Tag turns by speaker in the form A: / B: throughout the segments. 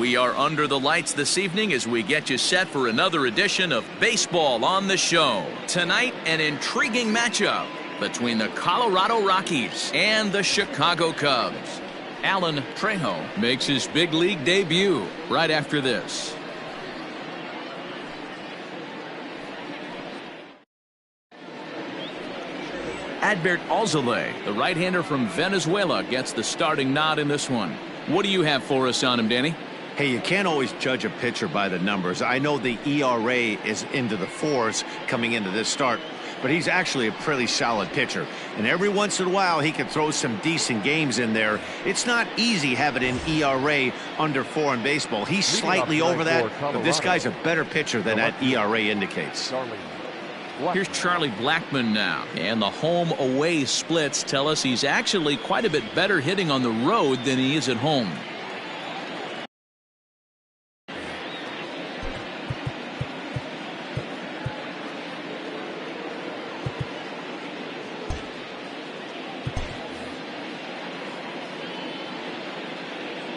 A: We are under the lights this evening as we get you set for another edition of Baseball on the Show. Tonight, an intriguing matchup between the Colorado Rockies and the Chicago Cubs. Alan Trejo makes his big league debut right after this. Adbert Alzolay, the right-hander from Venezuela, gets the starting nod in this one. What do you have for us on him, Danny?
B: Hey, you can't always judge a pitcher by the numbers. I know the ERA is into the 4s coming into this start, but he's actually a pretty solid pitcher. And every once in a while, he can throw some decent games in there. It's not easy having an ERA under 4 in baseball. He's slightly over that, but this guy's a better pitcher than that ERA indicates.
A: Here's Charlie Blackmon now, and the home-away splits tell us he's actually quite a bit better hitting on the road than he is at home.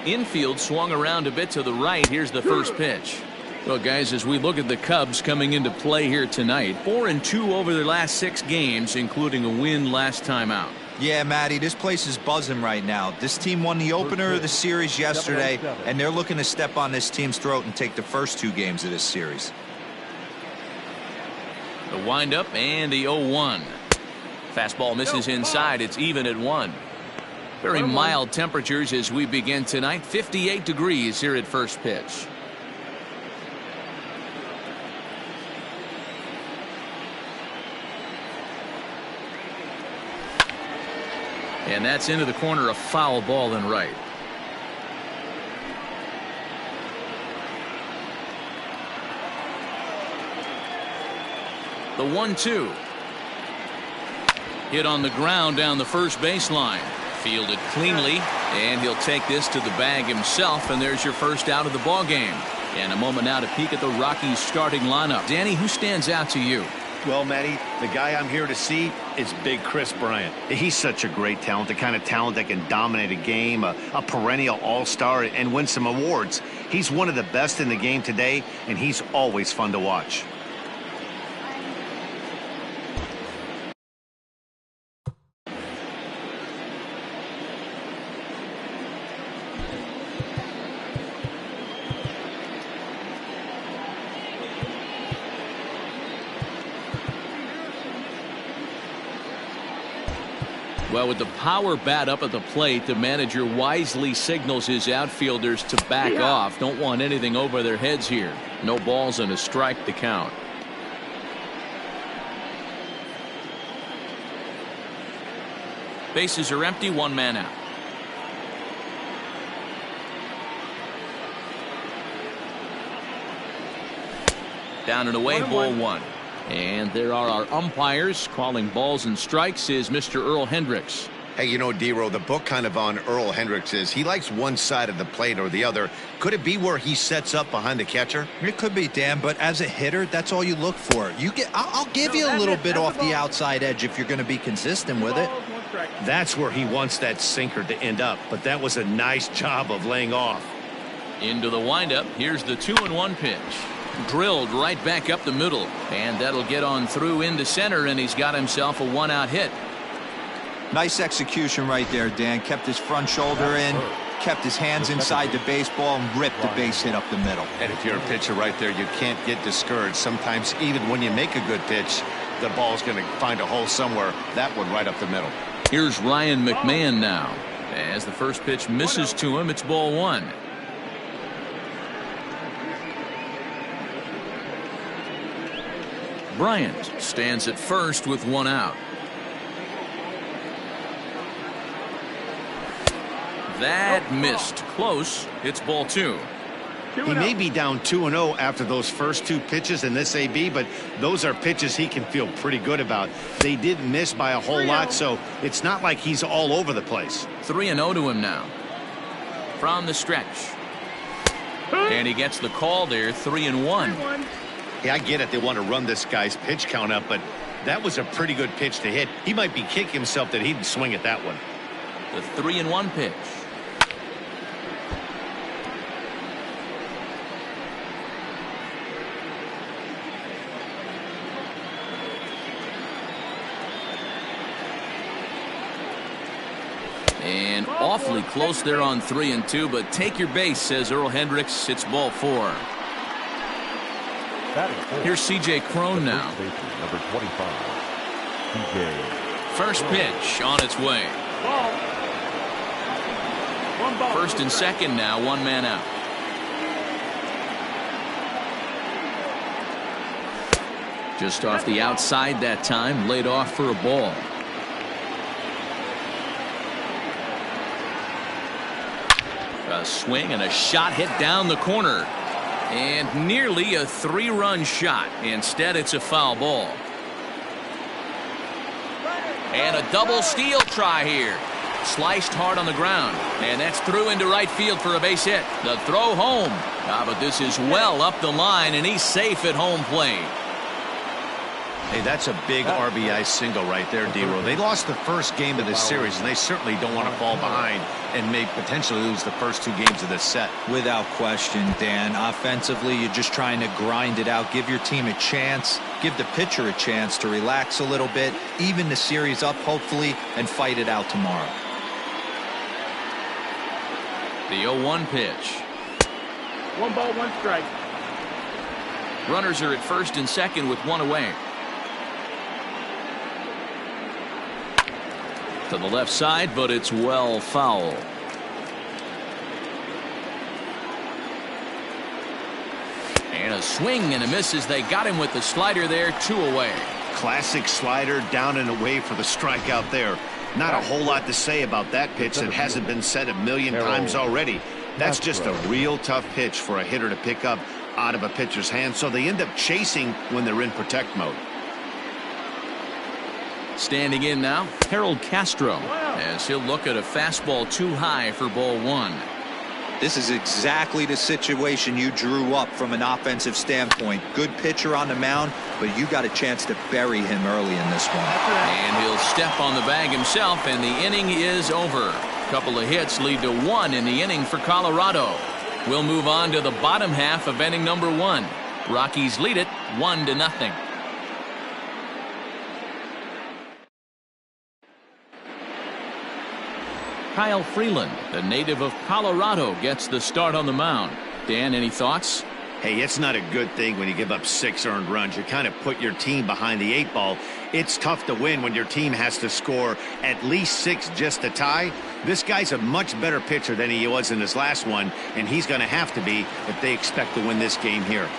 A: Infield swung around a bit to the right. Here's the first pitch. Well, guys, as we look at the Cubs coming into play here tonight, 4-2 over their last 6 games, including a win last time out.
C: Yeah, Matty, this place is buzzing right now. This team won the opener of the series yesterday, and they're looking to step on this team's throat and take the first 2 games of this series.
A: The windup and the 0-1. Fastball misses inside. It's even at 1. Very mild temperatures as we begin tonight. 58 degrees here at first pitch. And that's into the corner, a foul ball and right. The 1-2. Hit on the ground down the first baseline. Fielded cleanly, and he'll take this to the bag himself, and there's your first out of the ball game. And a moment now to peek at the Rockies starting lineup. Danny, who stands out to you?
B: Well, Matty, the guy I'm here to see is Big Chris Bryant. He's such a great talent, the kind of talent that can dominate a game, a perennial all-star, and win some awards. He's one of the best in the game today, and he's always fun to watch.
A: Well, with the power bat up at the plate, the manager wisely signals his outfielders to back off. Don't want anything over their heads here. No balls and a strike to count. Bases are empty, 1 man out. Down and away, ball 1. And there are our umpires. Calling balls and strikes is Mr. Earl Hendricks.
D: Hey, you know, D-Row, the book kind of on Earl Hendricks is he likes one side of the plate or the other. Could it be where he sets up behind the catcher?
C: It could be, Dan, but as a hitter, that's all you look for. I'll give you a little bit off the outside edge if you're going to be consistent with it.
B: That's where he wants that sinker to end up, but that was a nice job of laying off.
A: Into the windup. Here's the 2-1 pitch. Drilled right back up the middle, and that'll get on through into center, and he's got himself a 1-out hit.
C: Nice execution right there, Dan. Kept his front shoulder in, kept his hands inside the baseball, and ripped the base hit up the middle.
D: And if you're a pitcher right there, you can't get discouraged. Sometimes even when you make a good pitch, the ball's going to find a hole somewhere. That one right up the middle.
A: Here's Ryan McMahon now. As the first pitch misses to him, it's ball 1. Bryant stands at first with 1 out. That missed. Close. It's ball 2.
B: He may be down 2-0 after those first 2 pitches in this AB, but those are pitches he can feel pretty good about. They did miss by a whole lot, so it's not like he's all over the place.
A: 3-0 to him now. From the stretch. And he gets the call there, 3-1.
B: Yeah, I get it. They want to run this guy's pitch count up, but that was a pretty good pitch to hit. He might be kicking himself that he didn't swing at that one.
A: The 3-1 pitch. Awfully close there on 3-2, but take your base, says Earl Hendricks. It's ball 4. Here's C.J. Cron now.
E: Number 25. C.J.
A: First pitch on its way. First and second now, one man out. Just off the outside that time, laid off for a ball. A swing and a shot hit down the corner. And nearly a 3-run shot. Instead, it's a foul ball. And a double steal try here. Sliced hard on the ground. And that's through into right field for a base hit. The throw home. But this is well up the line, and he's safe at home plate.
B: Hey, that's a big RBI single right there, D-Row. They lost the first game of this series, and they certainly don't want to fall behind and may potentially lose the first 2 games of this set.
C: Without question, Dan. Offensively, you're just trying to grind it out, give your team a chance, give the pitcher a chance to relax a little bit, even the series up, hopefully, and fight it out tomorrow.
A: The 0-1 pitch.
F: 1 ball, 1 strike.
A: Runners are at first and second with 1 away. To the left side, but it's well foul. And a swing and a miss as they got him with the slider there, 2 away.
B: Classic slider, down and away for the strikeout there. Not a whole lot to say about that pitch that hasn't been said a million times already. That's just a real tough pitch for a hitter to pick up out of a pitcher's hand, so they end up chasing when they're in protect mode.
A: Standing in now, Harold Castro, as he'll look at a fastball too high for ball 1.
C: This is exactly the situation you drew up from an offensive standpoint. Good pitcher on the mound, but you got a chance to bury him early in this one.
A: And he'll step on the bag himself, and the inning is over. A couple of hits lead to 1 in the inning for Colorado. We'll move on to the bottom half of inning number 1. Rockies lead it 1-0. Kyle Freeland, the native of Colorado, gets the start on the mound. Dan, any thoughts?
B: Hey, it's not a good thing when you give up 6 earned runs. You kind of put your team behind the 8 ball. It's tough to win when your team has to score at least 6 just to tie. This guy's a much better pitcher than he was in his last one, and he's going to have to be if they expect to win this game here.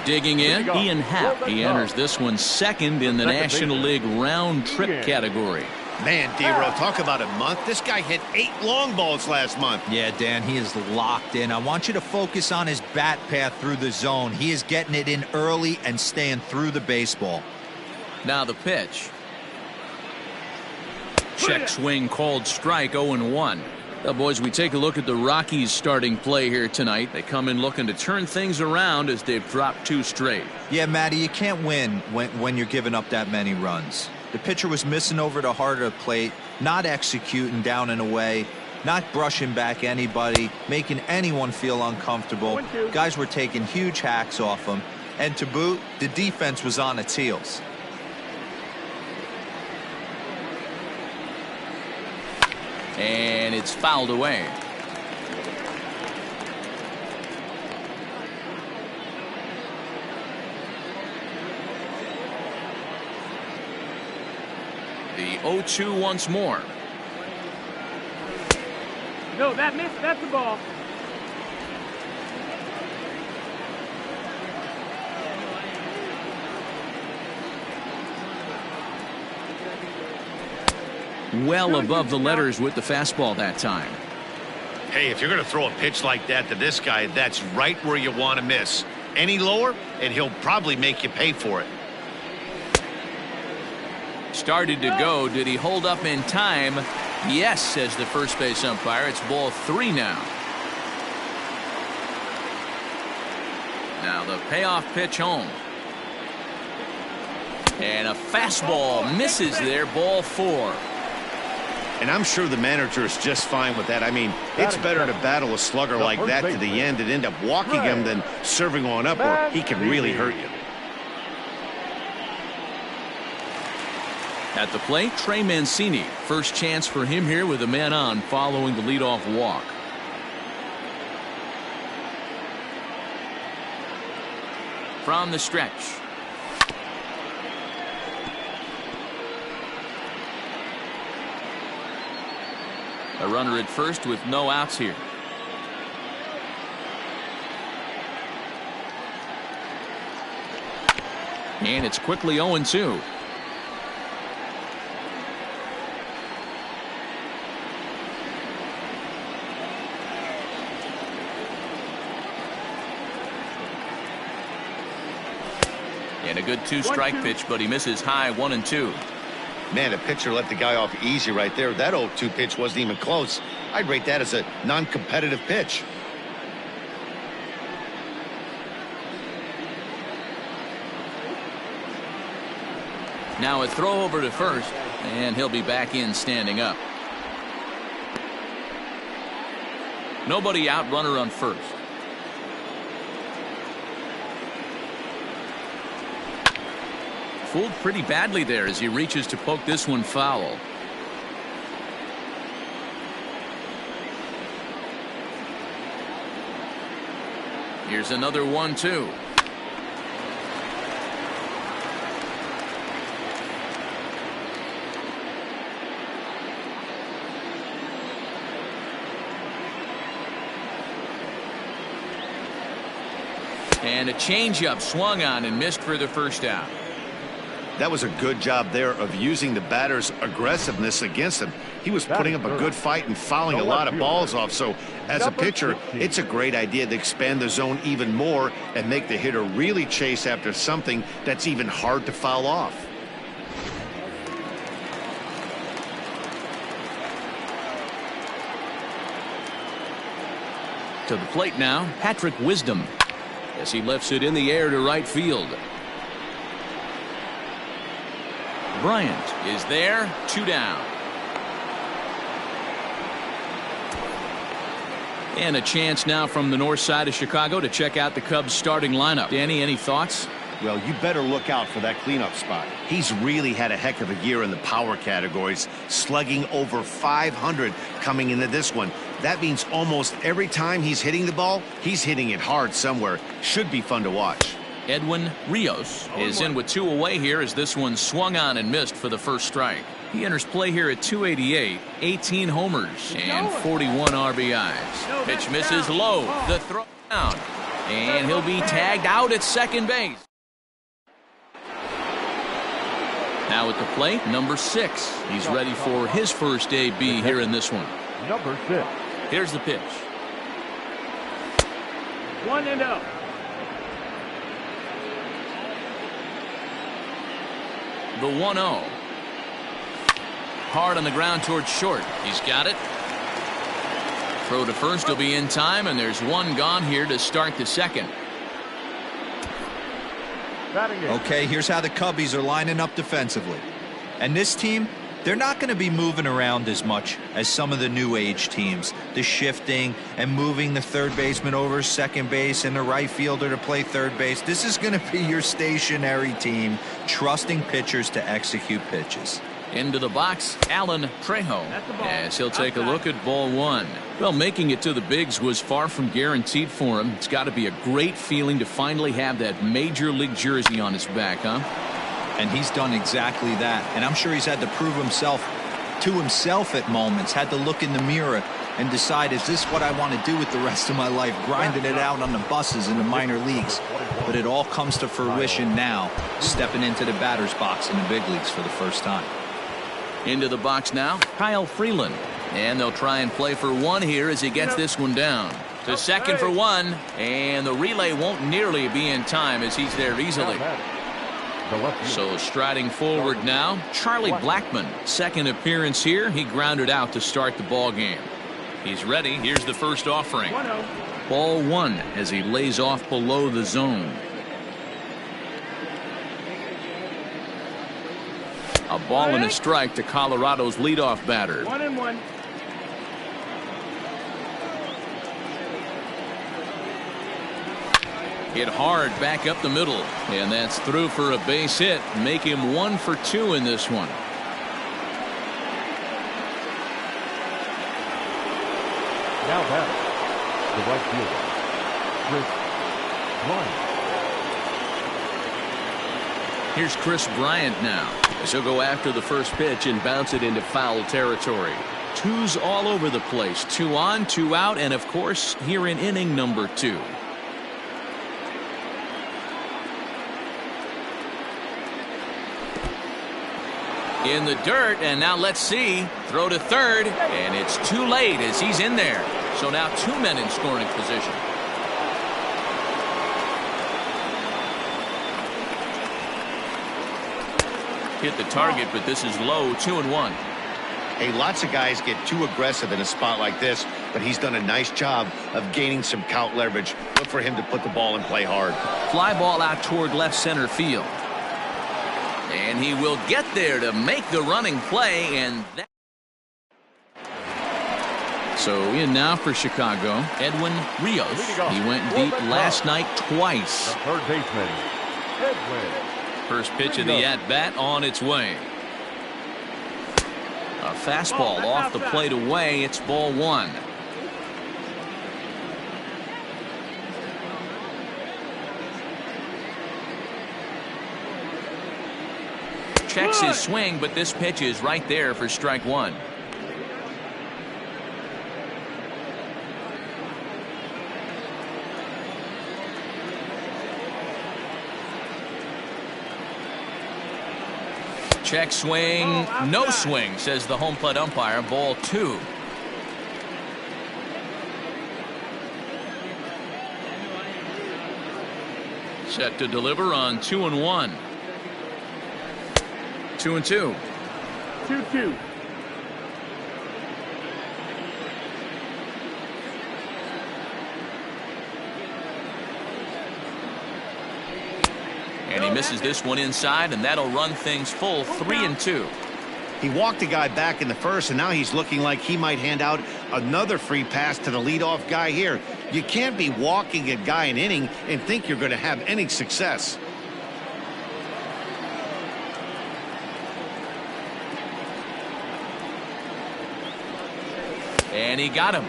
A: Digging in, Ian Happ. He enters this one second in the National League round trip category.
B: Man, D-Row, talk about a month. This guy hit 8 long balls last month.
C: Yeah, Dan, he is locked in. I want you to focus on his bat path through the zone. He is getting it in early and staying through the baseball.
A: Now the pitch. Check swing called strike, 0-1. Well, boys, we take a look at the Rockies starting play here tonight. They come in looking to turn things around as they've dropped 2 straight.
C: Yeah, Matty, you can't win when you're giving up that many runs. The pitcher was missing over the heart of the plate, not executing down and away, not brushing back anybody, making anyone feel uncomfortable. Guys were taking huge hacks off him. And to boot, the defense was on its heels.
A: And it's fouled away. The 0-2 once more.
F: No, that missed. That's the ball.
A: Well above the letters with the fastball that time.
B: Hey, if you're going to throw a pitch like that to this guy, that's right where you want to miss. Any lower, and he'll probably make you pay for it.
A: Started to go. Did he hold up in time? Yes, says the first base umpire. It's ball 3 now. Now the payoff pitch home. And a fastball misses there, ball 4.
B: And I'm sure the manager is just fine with that. I mean, it's better to battle a slugger like that to the end and end up walking him than serving one up where he can really hurt you.
A: At the plate, Trey Mancini. First chance for him here with a man on following the leadoff walk. From the stretch. A runner at first with no outs here. And it's quickly 0-2. And a good two-strike pitch, but he misses high 1-2.
D: Man, the pitcher let the guy off easy right there. That 0-2 pitch wasn't even close. I'd rate that as a non-competitive pitch.
A: Now a throw over to first, and he'll be back in standing up. Nobody out, runner on first. Fooled pretty badly there as he reaches to poke this one foul. Here's another 1-2. And a changeup swung on and missed for the first out.
D: That was a good job there of using the batter's aggressiveness against him. He was putting up a good fight and fouling a lot of balls off. So as a pitcher, it's a great idea to expand the zone even more and make the hitter really chase after something that's even hard to foul off.
A: To the plate now, Patrick Wisdom, as he lifts it in the air to right field. Bryant is there, 2 down. And a chance now from the north side of Chicago to check out the Cubs starting lineup. Danny, any thoughts?
D: Well, you better look out for that cleanup spot. He's really had a heck of a year in the power categories, slugging over 500 coming into this one. That means almost every time he's hitting the ball, he's hitting it hard somewhere. Should be fun to watch.
A: Edwin Rios is in with 2 away here as this one swung on and missed for the first strike. He enters play here at 288, 18 homers, and 41 RBIs. Pitch misses low. The throw down. And he'll be tagged out at second base. Now at the plate, number 6. He's ready for his first AB here in this one.
E: Number 6.
A: Here's the pitch.
F: 1-0.
A: The 1-0. Hard on the ground towards short. He's got it. Throw to first will be in time, and there's one gone here to start the second.
C: Okay, here's how the Cubbies are lining up defensively. And this team, they're not going to be moving around as much as some of the new age teams. The shifting and moving the third baseman over second base and the right fielder to play third base. This is going to be your stationary team, trusting pitchers to execute pitches.
A: Into the box, Alan Trejo, as he'll take a look at ball 1. Well, making it to the bigs was far from guaranteed for him. It's got to be a great feeling to finally have that major league jersey on his back, huh?
C: And he's done exactly that. And I'm sure he's had to prove himself to himself at moments, had to look in the mirror and decide, is this what I want to do with the rest of my life, grinding it out on the buses in the minor leagues? But it all comes to fruition now, stepping into the batter's box in the big leagues for the first time.
A: Into the box now, Kyle Freeland. And they'll try and play for 1 here as he gets this one down. To second for 1, and the relay won't nearly be in time as he's there easily. So striding forward now, Charlie Blackmon. Second appearance here. He grounded out to start the ball game. He's ready. Here's the first offering. Ball 1 as he lays off below the zone. A ball and a strike to Colorado's leadoff batter.
F: 1-1.
A: Hit hard back up the middle, and that's through for a base hit. Make him 1 for 2 in this one.
E: Now batting, the right fielder, Chris Bryant.
A: Here's Chris Bryant now, as he'll go after the first pitch and bounce it into foul territory. Twos all over the place. 2 on, 2 out, and of course here in inning number 2. In the dirt, and now let's see. Throw to third, and it's too late as he's in there. So now 2 men in scoring position. Hit the target, but this is low. 2-1.
D: Hey, lots of guys get too aggressive in a spot like this, but he's done a nice job of gaining some count leverage. Look for him to put the ball and play hard.
A: Fly ball out toward left center field. And he will get there to make the running play, and that. So in now for Chicago, Edwin Rios. He went deep last night twice.
E: The third baseman, Edwin.
A: First pitch of the at-bat on its way. A fastball off the plate away. It's ball 1. Checks his swing, but this pitch is right there for strike 1. Check swing, no swing, says the home plate umpire. Ball 2. Set to deliver on 2-1. 2-2.
F: 2-2.
A: And he misses this one inside, and that'll run things full. 3-2.
D: He walked the guy back in the first, and now he's looking like he might hand out another free pass to the leadoff guy here. You can't be walking a guy an inning and think you're going to have any success.
A: And he got him.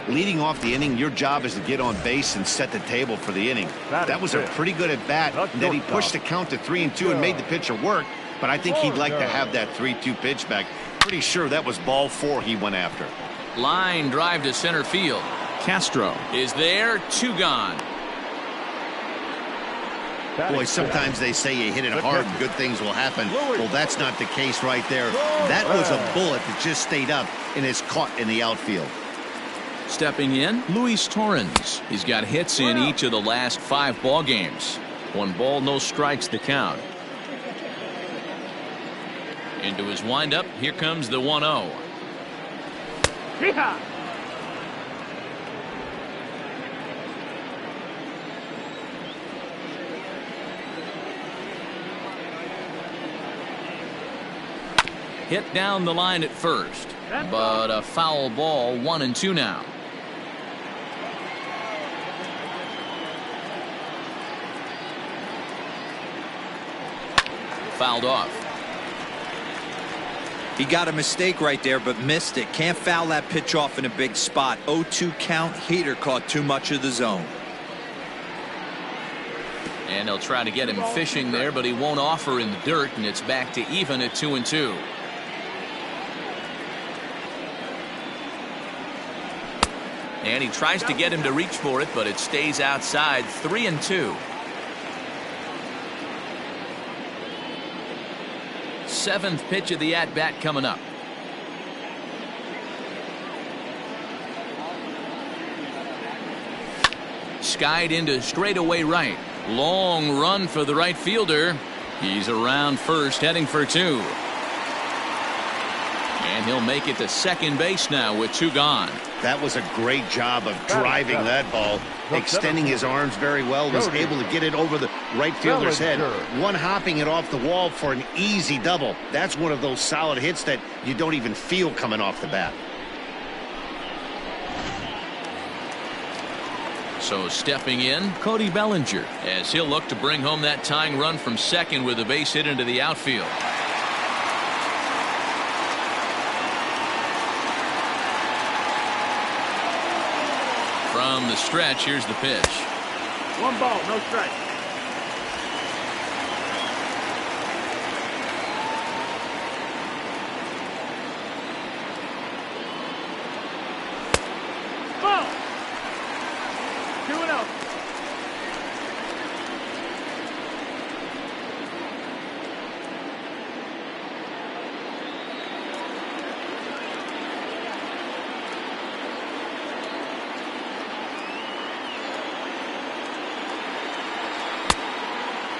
D: Leading off the inning, your job is to get on base and set the table for the inning. That was a pretty good at bat. And then he pushed the count to 3-2 and made the pitcher work. But I think he'd like to have that 3-2 pitch back. Pretty sure that was ball 4 he went after.
A: Line drive to center field. Castro is there. 2 gone.
D: Boy, sometimes they say you hit it hard and good things will happen. Well, that's not the case right there. That was a bullet that just stayed up and is caught in the outfield.
A: Stepping in, Luis Torrens. He's got hits in each of the last 5 ball games. 1 ball, no strikes to count. Into his windup, here comes the 1-0.
F: Yeehaw!
A: Hit down the line at first, but a foul ball. 1-2 now. Fouled off.
C: He got a mistake right there, but missed it. Can't foul that pitch off in a big spot. 0-2 count. Heater caught too much of the zone.
A: And they'll try to get him fishing there, but he won't offer in the dirt, and it's back to even at 2-2. And he tries to get him to reach for it, but it stays outside. 3-2. 7th pitch of the at-bat coming up. Skied into straightaway right. Long run for the right fielder. He's around first, heading for 2. And he'll make it to second base now with 2 gone.
D: That was a great job of driving that ball, extending his arms very well, was able to get it over the right fielder's head, one hopping it off the wall for an easy double. That's one of those solid hits that you don't even feel coming off the bat.
A: So stepping in, Cody Bellinger, as he'll look to bring home that tying run from second with a base hit into the outfield. From the stretch, here's the pitch.
F: 1 ball, no strike. Ball. 2-0.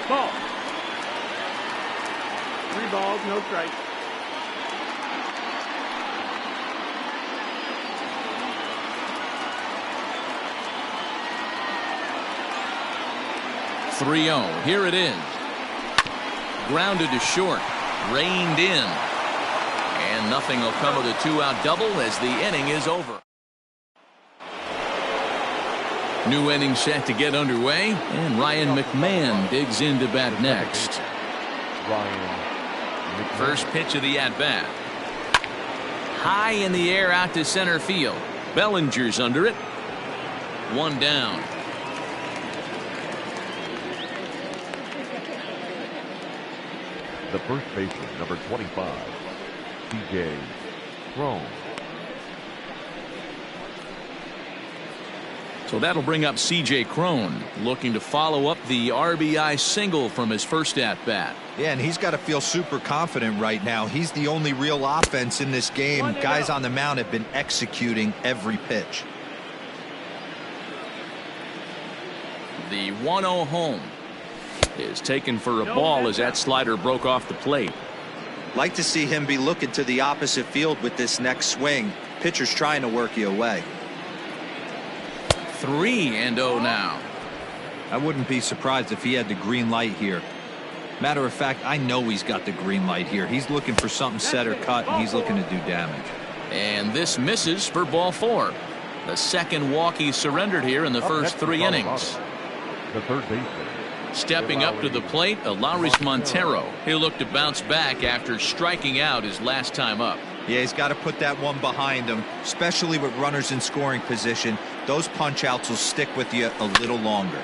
F: Ball. 3 balls, no strikes.
A: Here it is. Grounded to short. Reined in. And nothing will come of the 2-out double as the inning is over. New inning set to get underway, and Ryan McMahon digs in to bat next. First pitch of the at-bat. High in the air out to center field. Bellinger's under it. 1 down.
E: The first baseman, number 25, C.J. Cron.
A: So that'll bring up C.J. Cron, looking to follow up the RBI single from his first at-bat.
C: Yeah, and he's got to feel super confident right now. He's the only real offense in this game. Guys on the mound have been executing every pitch.
A: The 1-0 home is taken for a ball as that slider broke off the plate.
C: Like to see him be looking to the opposite field with this next swing. Pitcher's trying to work you away.
A: 3-0 now.
C: I wouldn't be surprised if he had the green light here. Matter of fact, I know he's got the green light here. He's looking for something set or cut, and he's looking to do damage.
A: And this misses for ball 4. The second walk he surrendered here in the first 3 innings.
E: The third baseman.
A: Stepping up to the plate, Alaris Montero. He'll look to bounce back after striking out his last time up.
C: Yeah, he's got to put that one behind him, especially with runners in scoring position. Those punch-outs will stick with you a little longer.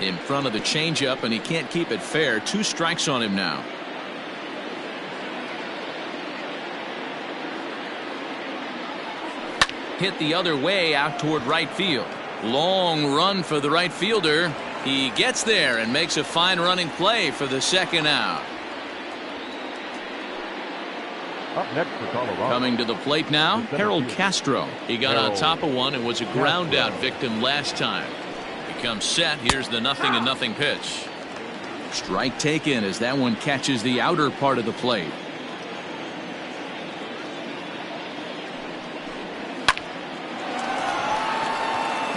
A: In front of the changeup, and he can't keep it fair. 2 strikes on him now. Hit the other way out toward right field. Long run for the right fielder. He gets there and makes a fine running play for the second out.
E: Up next for Colorado.
A: Coming to the plate now, Harold Castro. He got on top of one and was a ground out victim last time. He comes set. Here's the 0-0 pitch. Strike taken as that one catches the outer part of the plate.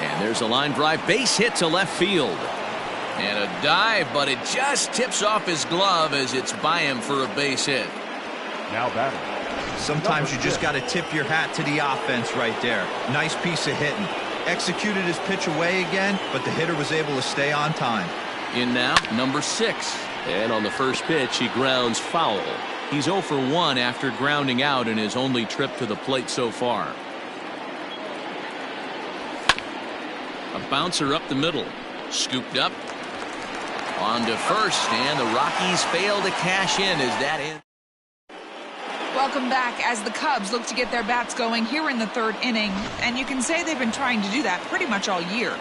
A: And there's a line drive base hit to left field. And a dive, but it just tips off his glove as it's by him for a base hit.
E: Now batting.
C: Sometimes you just got to tip your hat to the offense right there. Nice piece of hitting. Executed his pitch away again, but the hitter was able to stay on time.
A: In now, number 6. And on the first pitch, he grounds foul. He's 0 for 1 after grounding out in his only trip to the plate so far. A bouncer up the middle. Scooped up. On to first, and the Rockies fail to cash in as that ends.
G: Welcome back as the Cubs look to get their bats going here in the 3rd inning, and you can say they've been trying to do that pretty much all year.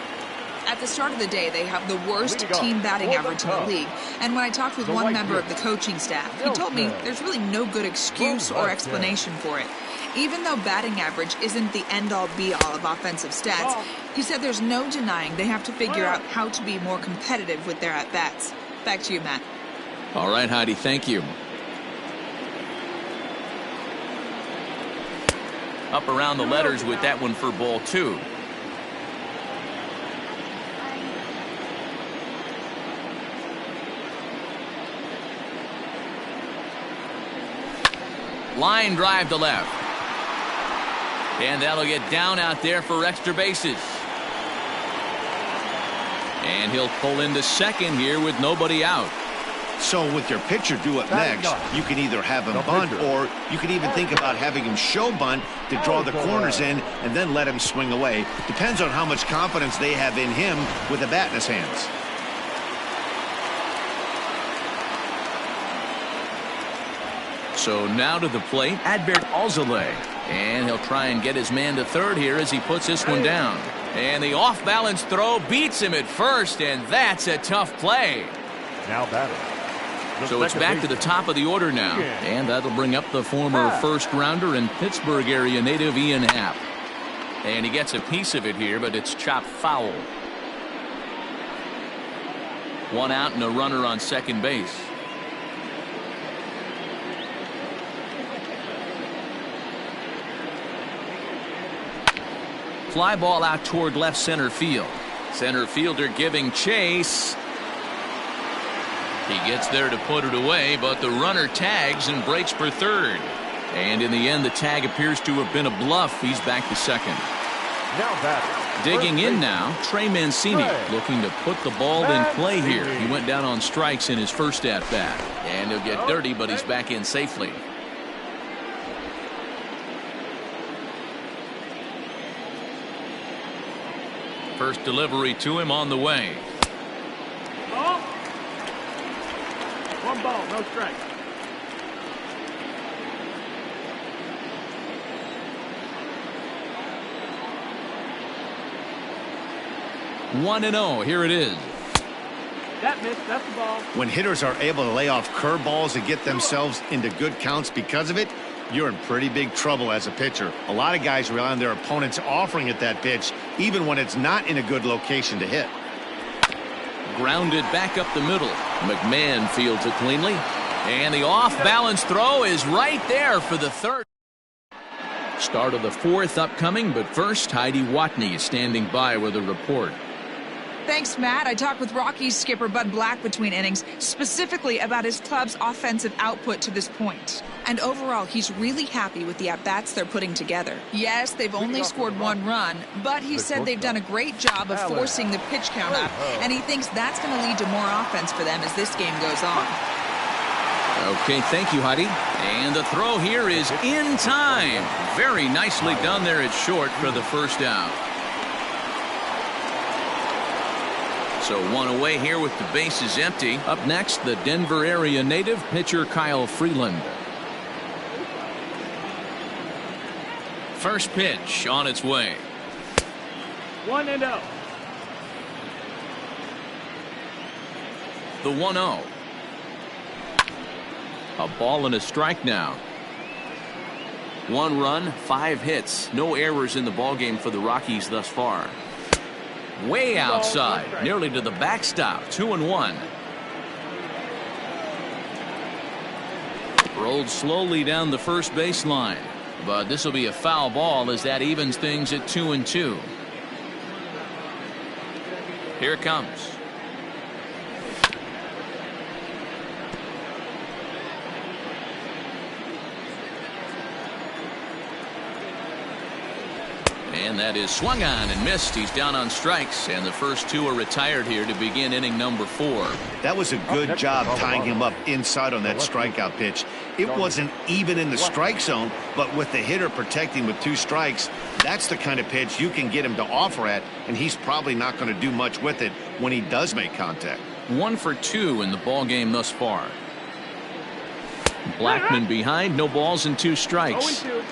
G: At the start of the day, they have the worst team batting average in the league, and when I talked with one member of the coaching staff, he told me there's really no good excuse or explanation for it. Even though batting average isn't the end-all be-all of offensive stats, he said there's no denying they have to figure out how to be more competitive with their at-bats. Back to you, Matt.
A: All right, Heidi, thank you. Up around the letters with that one for ball 2. Line drive to left. And that'll get down out there for extra bases. And he'll pull into second here with nobody out.
D: So with your pitcher due up next, you can either have him bunt, or you can even think about having him show bunt to draw the corners in and then let him swing away. Depends on how much confidence they have in him with a bat in his hands.
A: So now to the plate, Alzolay. And he'll try and get his man to third here as he puts this one down. And the off-balance throw beats him at first, and that's a tough play.
E: Now batting.
A: So it's back to the top of the order now. And that'll bring up the former first-rounder and Pittsburgh area native Ian Happ. And he gets a piece of it here, but it's chopped foul. One out and a runner on second base. Fly ball out toward left center field. Center fielder giving chase. He gets there to put it away, but the runner tags and breaks for third. And in the end, the tag appears to have been a bluff. He's back to second.
E: Now batting.
A: Digging in now, Trey Mancini looking to put the ball in play here. He went down on strikes in his first at-bat. And he'll get dirty, but he's back in safely. First delivery to him on the way.
F: Ball. One ball, no strike.
A: One and 0. Here it is.
F: That missed. That's the ball.
D: When hitters are able to lay off curveballs and get themselves into good counts because of it, you're in pretty big trouble as a pitcher. A lot of guys rely on their opponents offering it that pitch, even when it's not in a good location to hit.
A: Grounded back up the middle. McMahon fields it cleanly. And the off-balance throw is right there for the third. Start of the fourth upcoming, but first, Heidi Watney is standing by with a report.
G: Thanks, Matt. I talked with Rockies skipper Bud Black between innings, specifically about his club's offensive output to this point. And overall, he's really happy with the at-bats they're putting together. Yes, they've only scored one run, but he said they've done a great job of forcing the pitch count up, and he thinks that's going to lead to more offense for them as this game goes on.
A: Okay, thank you, Heidi. And the throw here is in time. Very nicely done there at short for the first out. So one away here with the bases empty. Up next, the Denver area native pitcher Kyle Freeland. First pitch on its way.
F: 1-0.
A: The 1-0. A ball and a strike now. 1 run, 5 hits. No errors in the ballgame for the Rockies thus far. Way outside, nearly to the backstop. 2-1. Rolled slowly down the first baseline, but this will be a foul ball as that evens things at 2-2. Here it comes. And that is swung on and missed. He's down on strikes, and the first 2 are retired here to begin inning number 4.
D: That was a good job tying him up inside on that strikeout pitch. It wasn't even in the strike zone, but with the hitter protecting with 2 strikes, that's the kind of pitch you can get him to offer at, and he's probably not going to do much with it when he does make contact.
A: 1 for 2 in the ball game thus far. Blackman behind, no balls and 2 strikes.
F: 0-2.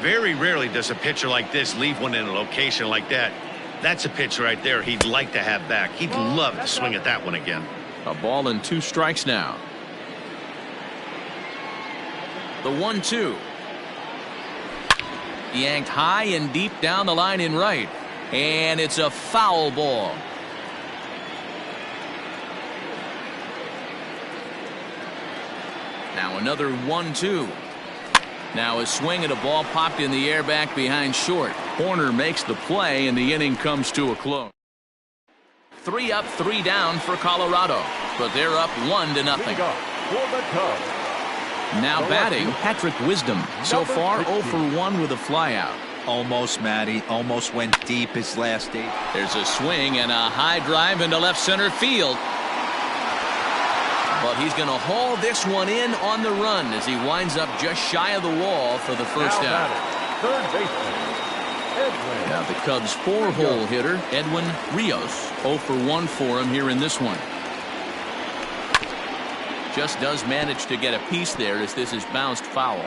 D: Very rarely does a pitcher like this leave one in a location like that. That's a pitch right there he'd like to have back. He'd love to swing at that one again.
A: A ball and 2 strikes now. The 1-2. Yanked high and deep down the line in right. And it's a foul ball. Now another 1-2. Now a swing at a ball popped in the air back behind short. Horner makes the play, and the inning comes to a close. 3 up, 3 down for Colorado, but they're up 1-0. Now batting, Patrick Wisdom. So far 0 for 1 with a flyout.
C: Almost, Matty. Almost went deep his last 8.
A: There's a swing and a high drive into left center field. But he's going to haul this one in on the run as he winds up just shy of the wall for the first out.
E: Third baseman, Edwin.
A: Now the Cubs' 4-hole hitter, Edwin Rios, 0 for 1 for him here in this one. Just does manage to get a piece there as this is bounced foul.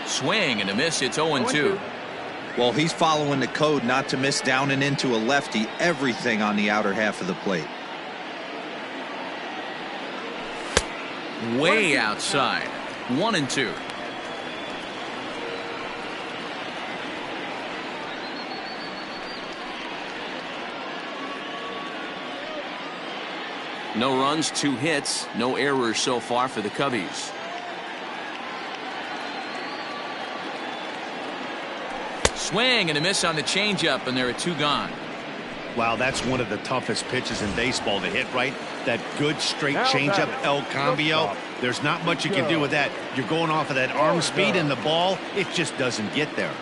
A: Swing and a miss. It's 0-2.
C: Well, he's following the code not to miss down and into a lefty. Everything on the outer half of the plate.
A: Way outside. 1-2. No runs, 2 hits, no errors so far for the Cubbies. Swing and a miss on the changeup, and there are 2 gone.
D: Wow, that's one of the toughest pitches in baseball to hit, right? That good straight changeup, El Cambio. There's not much you can do with that. You're going off of that arm speed, and the ball, it just doesn't get there.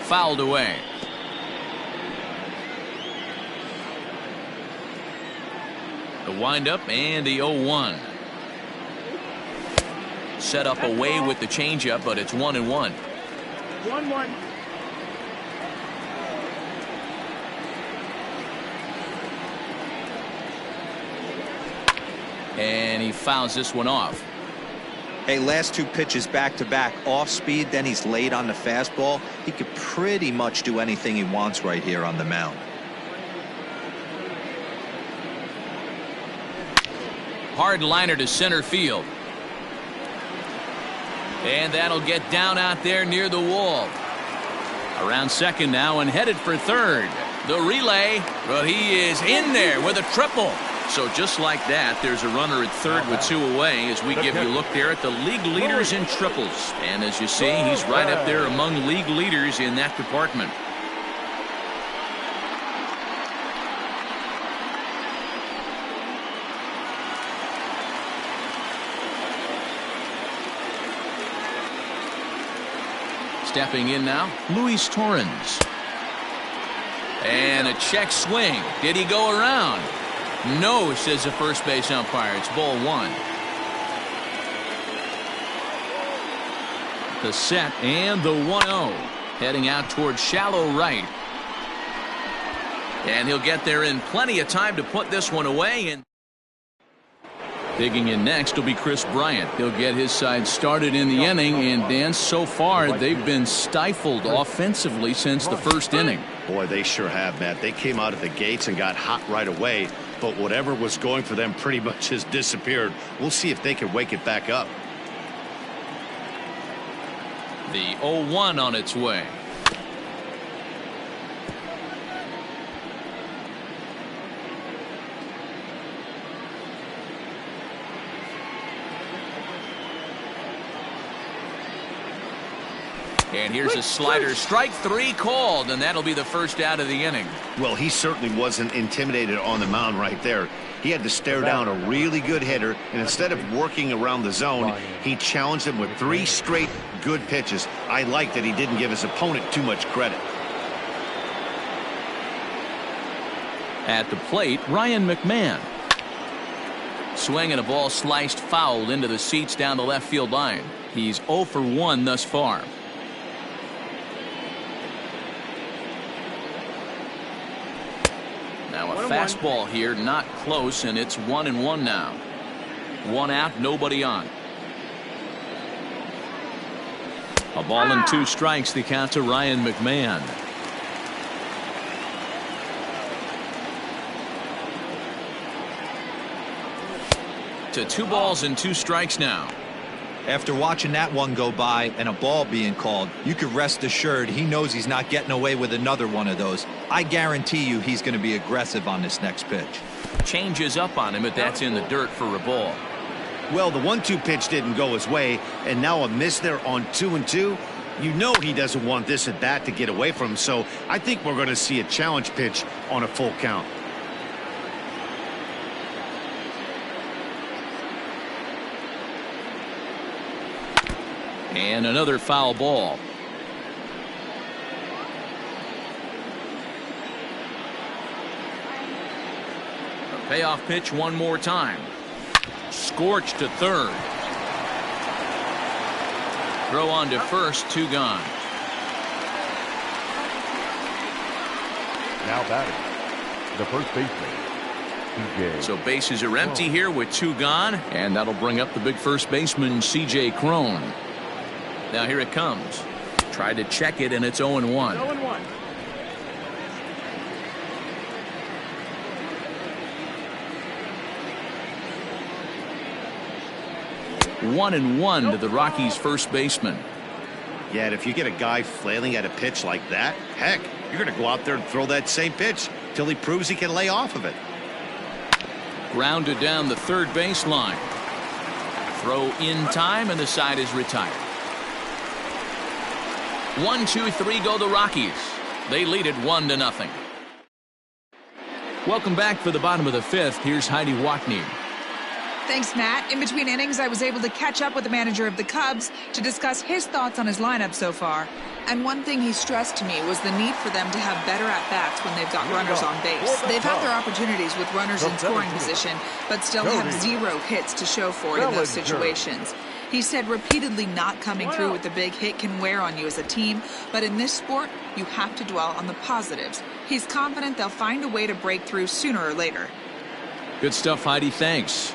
A: Fouled away. The windup and the 0-1. Set up away with the changeup, but it's 1-1.
F: 1-1.
A: And he fouls this one off.
C: Hey, last 2 pitches back-to-back off speed, then he's laid on the fastball. He could pretty much do anything he wants right here on the mound.
A: Hard liner to center field. And that'll get down out there near the wall. Around second now and headed for third. The relay, but he is in there with a triple. So just like that, there's a runner at third with 2 away as we give you a look there at the league leaders in triples. And as you see, he's right up there among league leaders in that department. Stepping in now, Luis Torrens. And a check swing. Did he go around? No, says the first base umpire. It's ball 1. The set and the 1-0. Heading out towards shallow right. And he'll get there in plenty of time to put this one away. And digging in next will be Chris Bryant. He'll get his side started in the inning, and Dan, so far they've been stifled offensively since the first inning.
D: Boy, they sure have, Matt. They came out of the gates and got hot right away, but whatever was going for them pretty much has disappeared. We'll see if they can wake it back up.
A: The 0-1 on its way. And here's a slider. Strike 3 called, and that'll be the first out of the inning.
D: Well, he certainly wasn't intimidated on the mound right there. He had to stare down a really good hitter, and instead of working around the zone, he challenged him with 3 straight good pitches. I like that he didn't give his opponent too much credit.
A: At the plate, Ryan McMahon. Swing and a ball sliced foul into the seats down the left field line. He's 0 for 1 thus far. Now a fastball here, not close, and it's 1-1 now. 1 out, nobody on. A ball and 2 strikes, the count to Ryan McMahon. To 2 balls and 2 strikes now.
C: After watching that one go by and a ball being called, you could rest assured he knows he's not getting away with another one of those. I guarantee you he's going to be aggressive on this next pitch.
A: Changes up on him, but that's in the dirt for a ball.
D: Well, the 1-2 pitch didn't go his way, and now a miss there on 2-2. You know he doesn't want this at bat to get away from him, so I think we're going to see a challenge pitch on a full count.
A: And another foul ball. Payoff pitch one more time. Scorched to third. Throw on to first, 2 gone.
E: Now batting, the first baseman.
A: So bases are empty here with 2 gone, and that'll bring up the big first baseman, C.J. Cron. Now here it comes. Tried to check it, and it's 0-1.
F: 0-1.
A: 1-1 to the Rockies' first baseman.
D: Yeah, and if you get a guy flailing at a pitch like that, heck, you're going to go out there and throw that same pitch till he proves he can lay off of it.
A: Grounded down the third baseline. Throw in time, and the side is retired. 1, 2, 3 go the Rockies. They lead it 1-0. Welcome back for the bottom of the 5th. Here's Heidi Watney.
G: Thanks, Matt. In between innings, I was able to catch up with the manager of the Cubs to discuss his thoughts on his lineup so far. And one thing he stressed to me was the need for them to have better at-bats when they've got runners on base. They've had their opportunities with runners in scoring position, but still have 0 hits to show for it in those situations. He said repeatedly not coming through with the big hit can wear on you as a team, but in this sport, you have to dwell on the positives. He's confident they'll find a way to break through sooner or later.
A: Good stuff, Heidi. Thanks.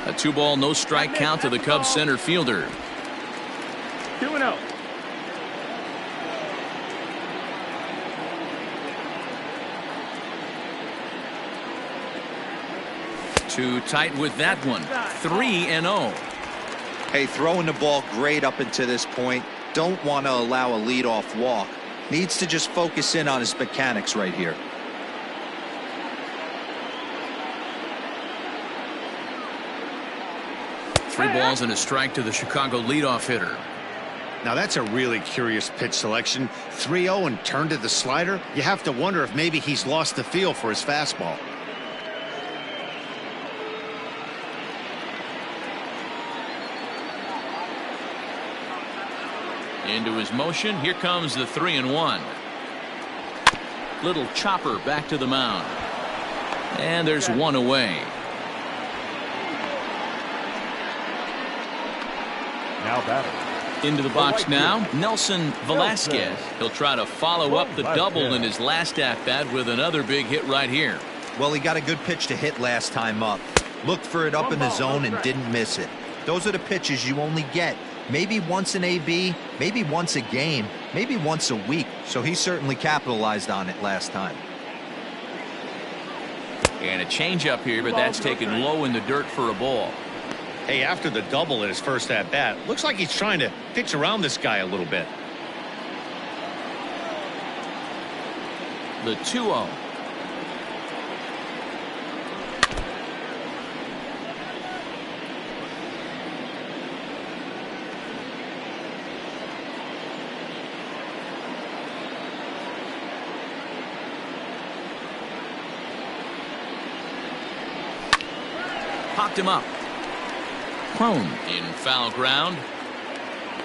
A: A 2-ball, no strike count to the Cubs center fielder.
F: 2-0.
A: Too tight with that one. 3-0.
C: Hey, throwing the ball great up until this point. Don't want to allow a leadoff walk. Needs to just focus in on his mechanics right here.
A: Three balls and a strike to the Chicago leadoff hitter.
D: Now that's a really curious pitch selection. 3-0 and turned to the slider. You have to wonder if maybe he's lost the feel for his fastball.
A: Into his motion. Here comes the 3-1. Little chopper back to the mound. And there's one away.
E: Now batting.
A: Into the box now, Nelson Velasquez. He'll try to follow up the double in his last at-bat with another big hit right here.
C: Well, he got a good pitch to hit last time up. Looked for it up in the zone and didn't miss it. Those are the pitches you only get maybe once in AB, maybe once a game, maybe once a week. So he certainly capitalized on it last time.
A: And a changeup here, but that's taken low in the dirt for a ball.
D: Hey, after the double in his first at-bat, looks like he's trying to pitch around this guy a little bit.
A: The 2-0. Popped him up. Cron in foul ground,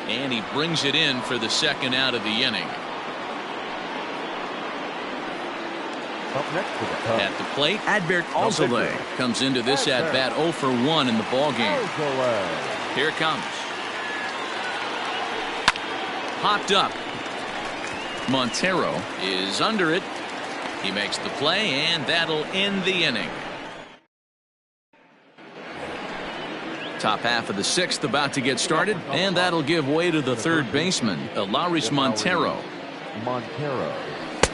A: and he brings it in for the second out of the inning.
E: Up next to the Cubs.
A: At the plate, Adbert Alzolay comes into this at bat 0 for 1 in the ball game. Here it comes. Popped up. Montero is under it. He makes the play, and that'll end the inning. Top half of the 6th about to get started, and that'll give way to the third baseman, Alzolay Montero.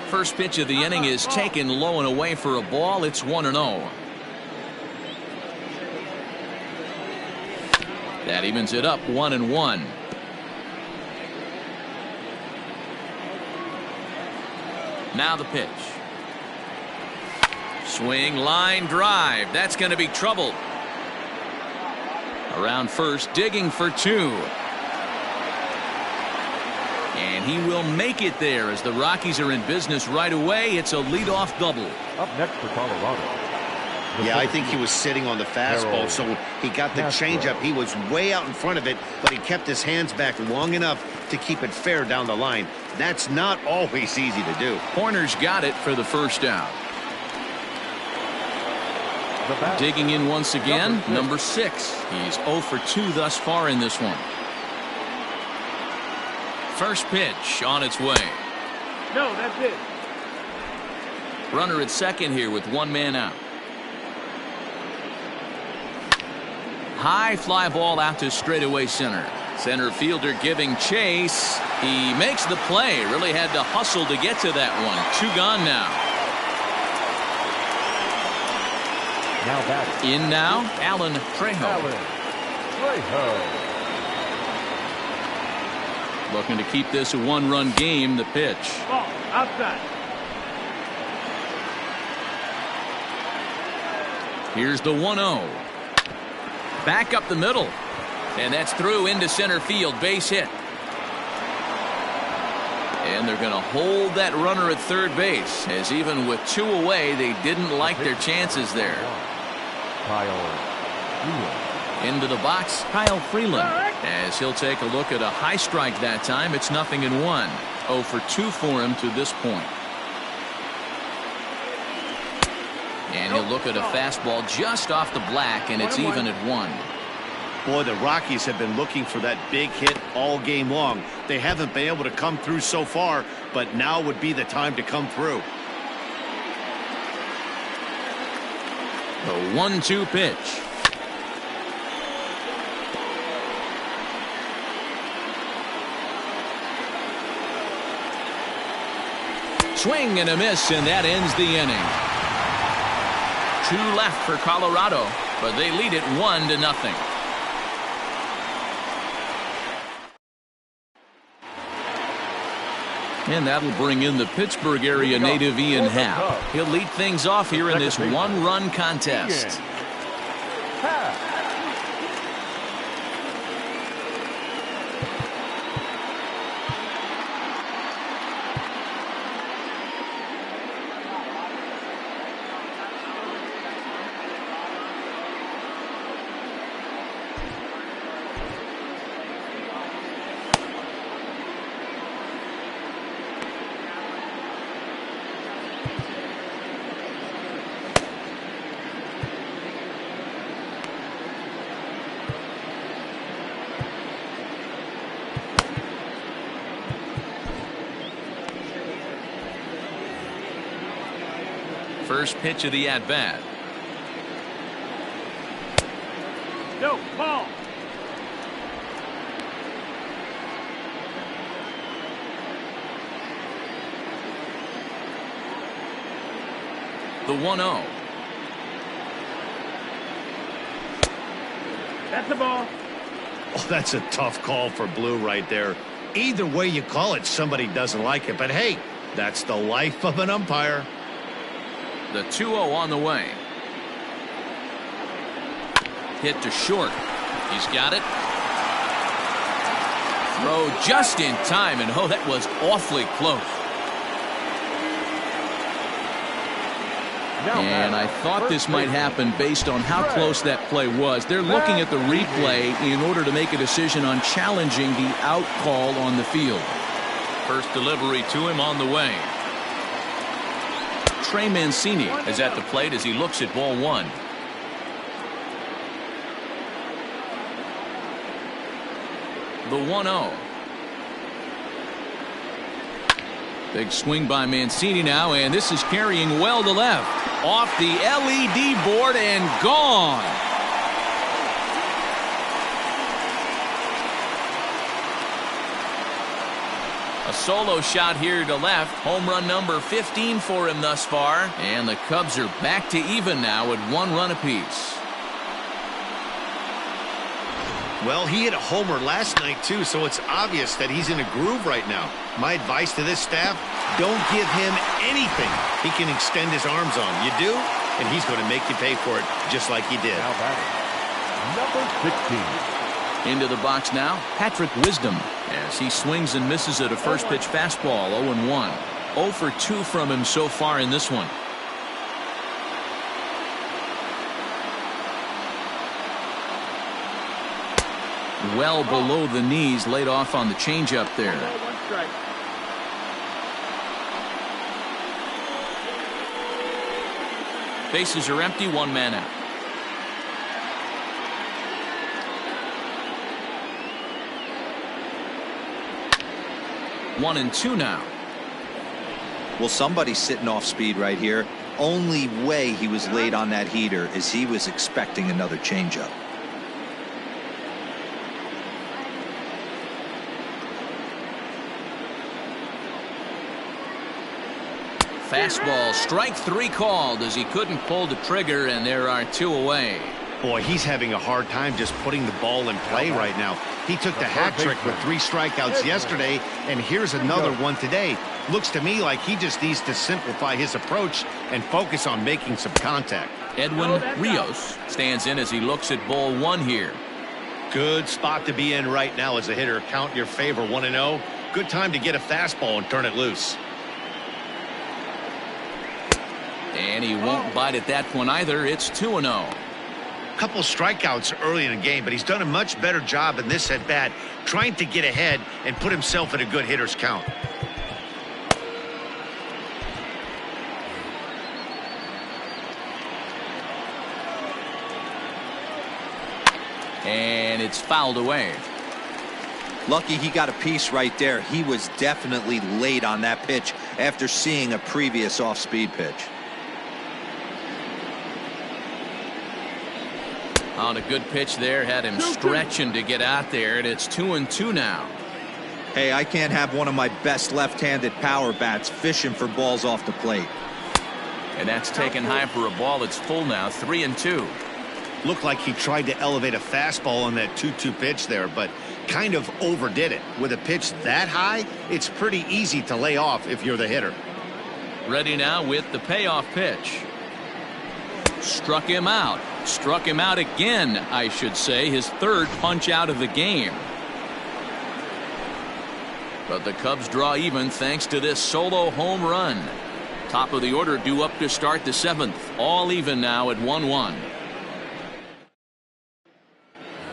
A: First pitch of the inning is taken low and away for a ball. It's 1-0. That evens it up 1-1. Now the pitch. Swing, line, drive. That's going to be trouble. Around first, digging for 2. And he will make it there as the Rockies are in business right away. It's a leadoff double.
E: Up next for Colorado.
D: Yeah, I think he was sitting on the fastball, so he got the changeup. He was way out in front of it, but he kept his hands back long enough to keep it fair down the line. That's not always easy to do.
A: Horner's got it for the first out.
E: The bat.
A: Digging in once again, number 6. He's 0 for 2 thus far in this one. First pitch on its way.
F: No, that's it.
A: Runner at second here with 1 man out. High fly ball out to straightaway center. Center fielder giving chase. He makes the play. Really had to hustle to get to that one. 2 gone now.
E: Now batting.
A: In now, Alan Trejo.
E: Alan Trejo.
A: Looking to keep this a 1-run game. The pitch.
F: Ball outside.
A: Here's the 1-0. Back up the middle. And that's through into center field. Base hit. And they're going to hold that runner at third base, as even with 2 away, they didn't like their chances there.
E: Kyle Freeland.
A: Into the box, Kyle Freeland, as he'll take a look at a high strike that time. It's 0-1. 0 for 2 for him to this point. And he'll look at a fastball just off the black, and it's even at 1.
D: Boy, the Rockies have been looking for that big hit all game long. They haven't been able to come through so far, but now would be the time to come through.
A: The 1-2 pitch. Swing and a miss, and that ends the inning. 2 left for Colorado, but they lead it 1-0. And that'll bring in the Pittsburgh area native Ian Happ. He'll lead things off here in this 1-run contest. First pitch of the at-bat.
F: No, ball.
A: The 1-0.
F: That's the ball.
D: Oh, that's a tough call for Blue right there. Either way you call it, somebody doesn't like it. But hey, that's the life of an umpire.
A: The 2-0 on the way. Hit to short. He's got it. Throw just in time, and oh, that was awfully close. And I thought this might happen based on how close that play was. They're looking at the replay in order to make a decision on challenging the out call on the field. First delivery to him on the way. Trey Mancini is at the plate as he looks at ball 1. The 1-0. Big swing by Mancini now, and this is carrying well to left. Off the LED board and gone. A solo shot here to left. Home run number 15 for him thus far. And the Cubs are back to even now at 1 run apiece.
D: Well, he hit a homer last night, too, so it's obvious that he's in a groove right now. My advice to this staff, don't give him anything he can extend his arms on. You do, and he's going to make you pay for it just like he did.
E: Now batting, number 16.
A: Into the box now, Patrick Wisdom, as he swings and misses at a first pitch fastball. 0-1. 0 for 2 from him so far in this one. Well below the knees, laid off on the changeup there.
F: 1 strike.
A: Bases are empty, 1 man out. 1-2 now.
C: Well, somebody's sitting off speed right here. Only way he was late on that heater is he was expecting another changeup.
A: Fastball, strike 3 called as he couldn't pull the trigger, and there are 2 away.
D: Boy, he's having a hard time just putting the ball in play right now. He took the hat trick with 3 strikeouts yesterday, and here's another one today. Looks to me like he just needs to simplify his approach and focus on making some contact.
A: Edwin Rios stands in as he looks at ball 1 here.
D: Good spot to be in right now as a hitter. Count in your favor, 1-0. Good time to get a fastball and turn it loose.
A: And he won't bite at that one either. It's 2-0.
D: Couple strikeouts early in the game, but he's done a much better job in this at bat, trying to get ahead and put himself in a good hitter's count.
A: And it's fouled away.
C: Lucky he got a piece right there. He was definitely late on that pitch after seeing a previous off-speed pitch.
A: On a good pitch there, had him stretching to get out there, and it's 2-2 now.
C: Hey, I can't have one of my best left-handed power bats fishing for balls off the plate.
A: And that's taken high for a ball. It's full now, 3-2.
D: Looked like he tried to elevate a fastball on that 2-2 pitch there, but kind of overdid it. With a pitch that high, it's pretty easy to lay off if you're the hitter.
A: Ready now with the payoff pitch. Struck him out. Struck him out again, I should say. His 3rd punch out of the game. But the Cubs draw even thanks to this solo home run. Top of the order due up to start the 7th. All even now at 1-1.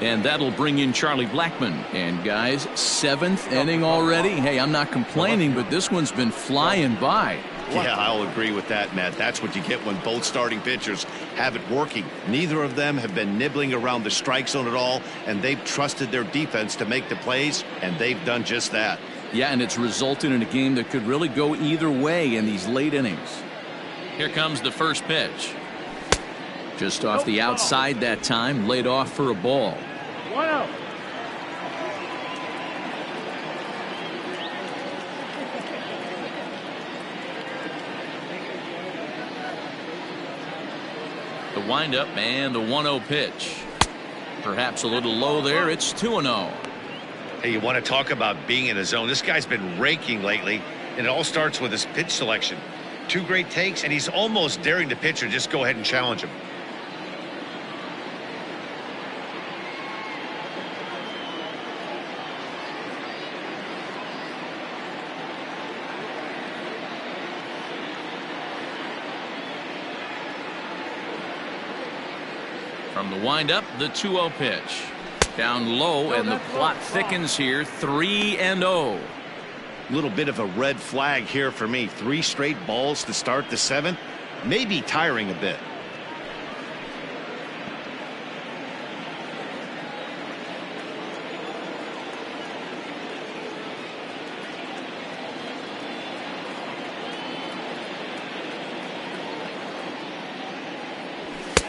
A: And that'll bring in Charlie Blackmon. And guys, 7th inning already. Hey, I'm not complaining, but this one's been flying by.
D: Yeah, I'll agree with that, Matt. That's what you get when both starting pitchers have it working. Neither of them have been nibbling around the strike zone at all, and they've trusted their defense to make the plays, and they've done just that.
A: Yeah, and it's resulted in a game that could really go either way in these late innings. Here comes the first pitch. Just off the outside that time, laid off for a ball.
F: 1-0.
A: The windup and the 1-0 pitch. Perhaps a little low there. It's 2-0.
D: Hey, you want to talk about being in a zone? This guy's been raking lately, and it all starts with his pitch selection. 2 great takes, and he's almost daring the pitcher just go ahead and challenge him.
A: From the windup, the 2-0 pitch. Down low, and the plot thickens here. 3-0.
D: Little bit of a red flag here for me. 3 straight balls to start the 7th. Maybe tiring a bit.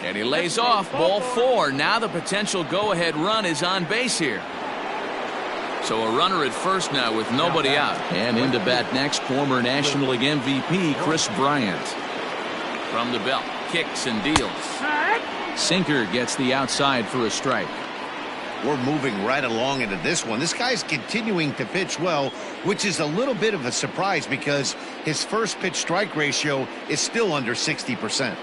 A: And he lays off, ball 4. Now the potential go-ahead run is on base here. So a runner at first now with nobody out. And into bat next, former National League MVP Chris Bryant. From the belt, kicks and deals. Sinker gets the outside for a strike.
D: We're moving right along into this one. This guy's continuing to pitch well, which is a little bit of a surprise because his first pitch strike ratio is still under 60%.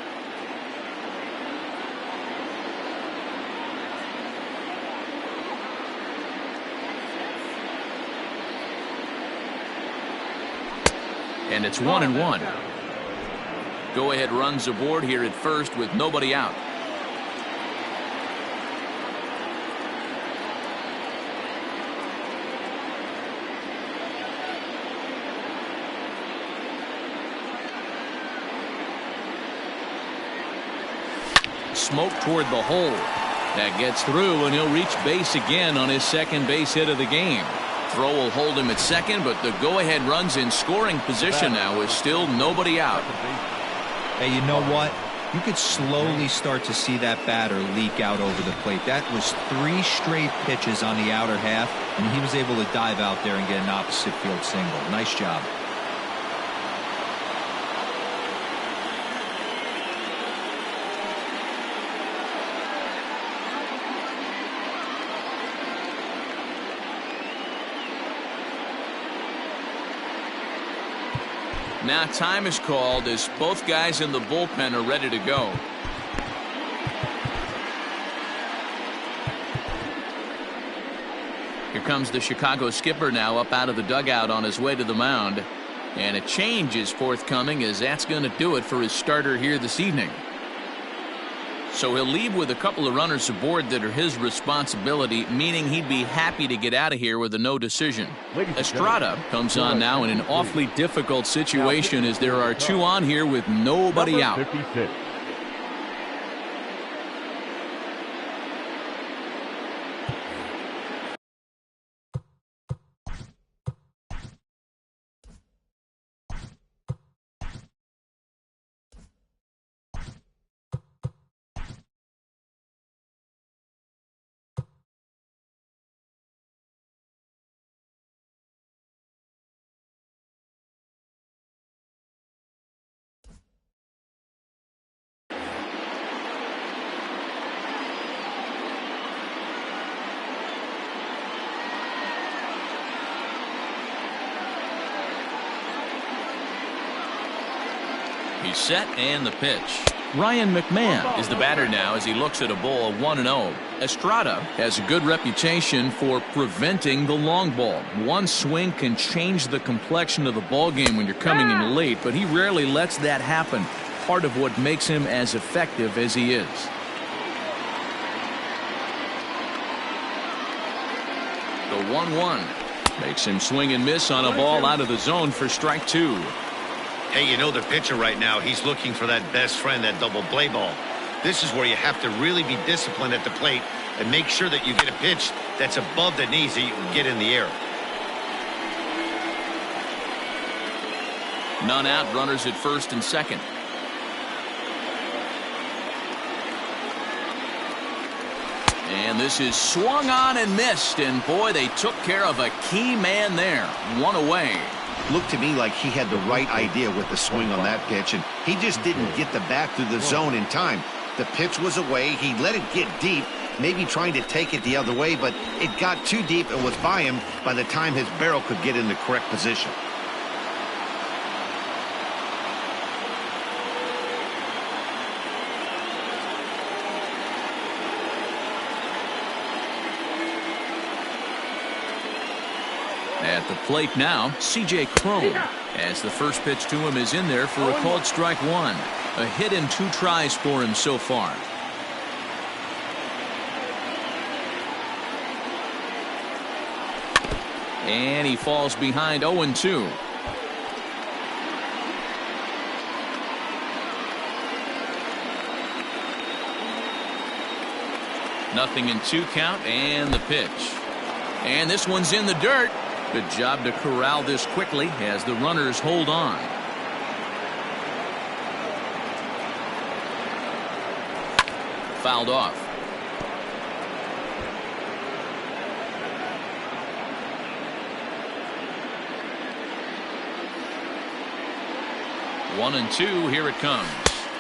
A: And it's 1-1. Go-ahead runs aboard here at first with nobody out. Smoke toward the hole. That gets through, and he'll reach base again on his second base hit of the game. Throw will hold him at second, but the go-ahead runs in scoring position now with still nobody out.
C: Hey, you know what? You could slowly start to see that batter leak out over the plate. That was 3 straight pitches on the outer half, and he was able to dive out there and get an opposite field single. Nice job.
A: Now time is called as both guys in the bullpen are ready to go. Here comes the Chicago skipper now up out of the dugout on his way to the mound. And a change is forthcoming, as that's going to do it for his starter here this evening. So he'll leave with a couple of runners aboard that are his responsibility, meaning he'd be happy to get out of here with a no decision. Estrada comes on now in an awfully difficult situation, as there are 2 on here with nobody out.
E: 56.
A: He's set, and the pitch. Ryan McMahon is the batter now as he looks at a ball 1-0. Estrada has a good reputation for preventing the long ball. One swing can change the complexion of the ball game when you're coming in late, but he rarely lets that happen. Part of what makes him as effective as he is. The 1-1 makes him swing and miss on a ball out of the zone for strike 2.
D: Hey, you know the pitcher right now, he's looking for that best friend, that double play ball. This is where you have to really be disciplined at the plate and make sure that you get a pitch that's above the knees that you can get in the air.
A: None out, runners at first and second. And this is swung on and missed, and boy, they took care of a key man there. 1 away.
D: Looked to me like he had the right idea with the swing on that pitch, and he just didn't get the bat through the zone in time. The pitch was away. He let it get deep, maybe trying to take it the other way, but it got too deep and was by him by the time his barrel could get in the correct position.
A: At the plate now, C.J. Cron, as the first pitch to him is in there for a called strike 1. A hit in 2 tries for him so far. And he falls behind 0-2. Nothing in 2 count, and the pitch. And this one's in the dirt. Good job to corral this quickly as the runners hold on. Fouled off. One and 2, here it comes.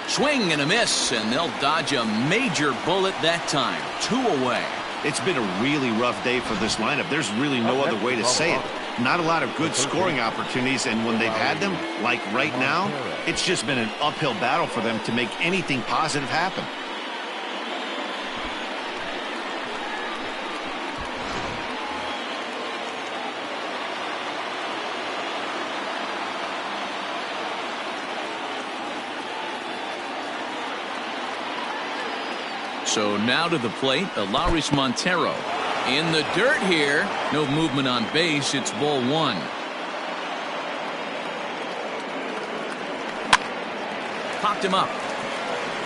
A: Swing and a miss, and they'll dodge a major bullet that time. 2 away.
D: It's been a really rough day for this lineup. There's really no other way to say it. Not a lot of good scoring opportunities, and when they've had them, like right now, it's just been an uphill battle for them to make anything positive happen.
A: So now to the plate, Alaris Montero. In the dirt here. No movement on base. It's ball 1. Popped him up.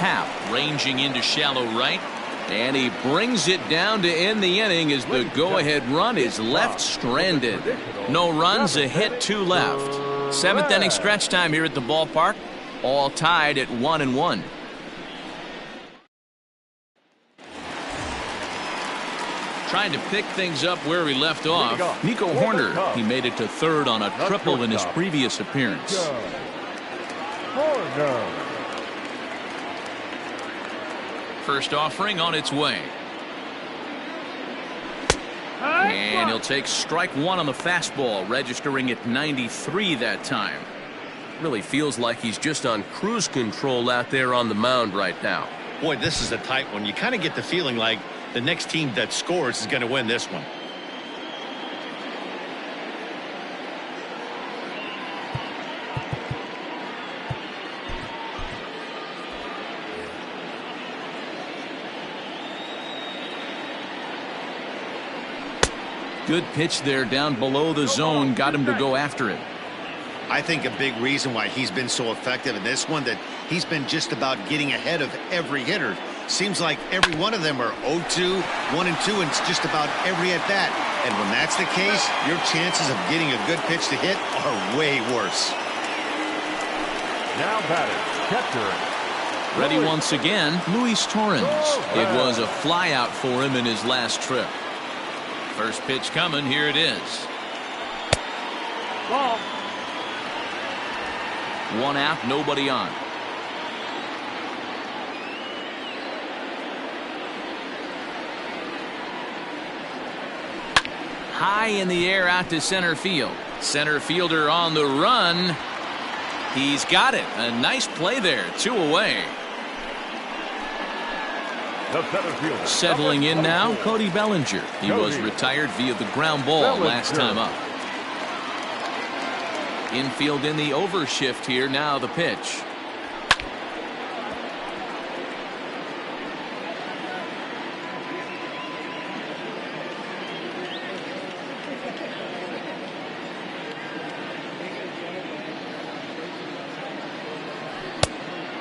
A: Happ ranging into shallow right. And he brings it down to end the inning as the go-ahead run is left stranded. No runs, a hit, 2 left. 7th inning stretch time here at the ballpark. All tied at 1-1. Trying to pick things up where he left off. Nico Horner, he made it to third on a triple in his previous appearance. First offering on its way. And he'll take strike 1 on the fastball, registering at 93 that time. Really feels like he's just on cruise control out there on the mound right now.
B: Boy, this is a tight one. You kind of get the feeling like the next team that scores is going to win this one.
A: Good pitch there down below the zone. Got him to go after it.
D: I think a big reason why he's been so effective in this one, that he's been just about getting ahead of every hitter. Seems like every one of them are 0-2, 1-2, and it's just about every at-bat. And when that's the case, your chances of getting a good pitch to hit are way worse.
E: Now batting, catcher.
A: Ready once again, Luis Torrens. It was a flyout for him in his last trip. First pitch coming, here it is.
F: Ball.
A: 1 out, nobody on. High in the air out to center field. Center fielder on the run. He's got it. A nice play there. 2 away. Settling in now, Cody Bellinger. He was retired via the ground ball last time up. Infield in the overshift here. Now the pitch.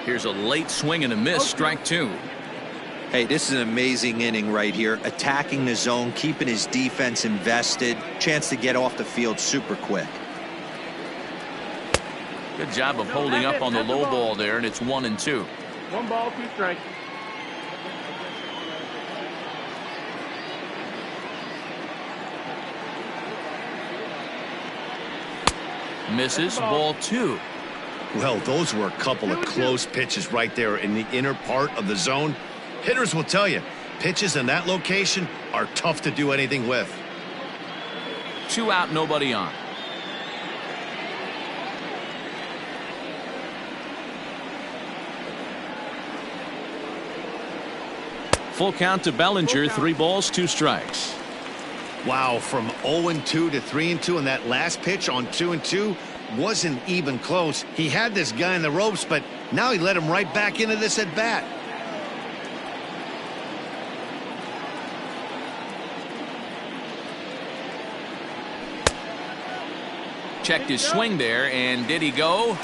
A: Here's a late swing and a miss. Strike 2.
C: Hey, this is an amazing inning right here. Attacking the zone, keeping his defense invested. Chance to get off the field super quick.
A: Good job of holding up on the low ball there, and it's 1-2.
F: 1 ball, 2 strikes.
A: Misses, ball 2.
D: Well, those were a couple of close pitches right there in the inner part of the zone. Hitters will tell you, pitches in that location are tough to do anything with.
A: 2 out, nobody on. Full count to Bellinger. 3 balls, 2 strikes.
D: Wow, from 0-2 to 3-2, and that last pitch on 2-2 wasn't even close. He had this guy in the ropes, but now he let him right back into this at bat.
A: Checked his swing there, and did he go?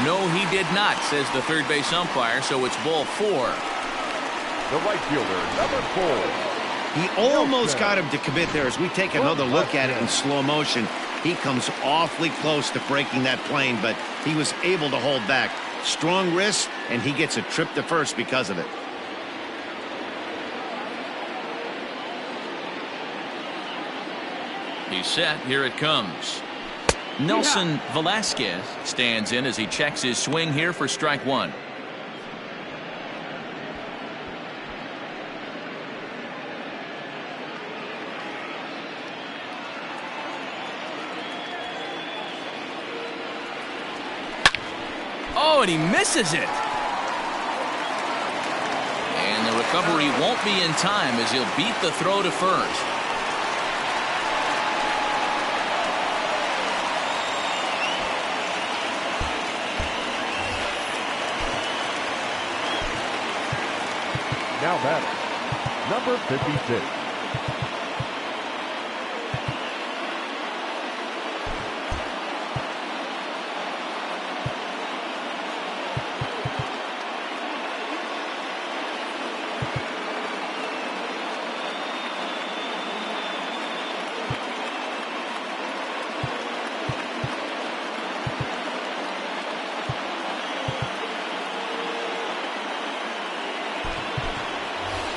A: No, he did not, says the third base umpire, so it's ball 4.
E: The right fielder, number 4.
D: He almost got him to commit there. As we take another look at it in slow motion, he comes awfully close to breaking that plane, but he was able to hold back. Strong wrist, and he gets a trip to first because of it.
A: He's set. Here it comes. Nelson Velasquez stands in as he checks his swing here for strike 1. Oh, and he misses it. And the recovery won't be in time as he'll beat the throw to first.
E: Now batting, number 56.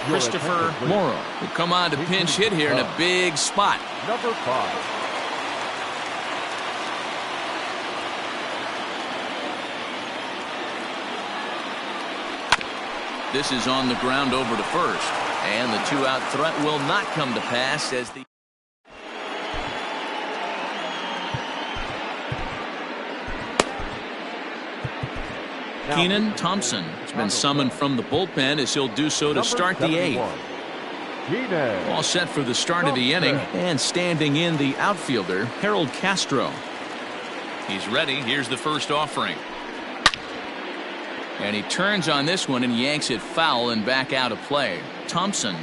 A: Christopher Morrow, will come on to pinch hit here in a big spot.
E: Number 5.
A: This is on the ground over to first. And the 2-out threat will not come to pass as the Keenan Thompson has been summoned from the bullpen as he'll do so to start the 8th. All set for the start of the inning, and standing in the outfielder, Harold Castro. He's ready. Here's the first offering. And he turns on this one and yanks it foul and back out of play. Thompson,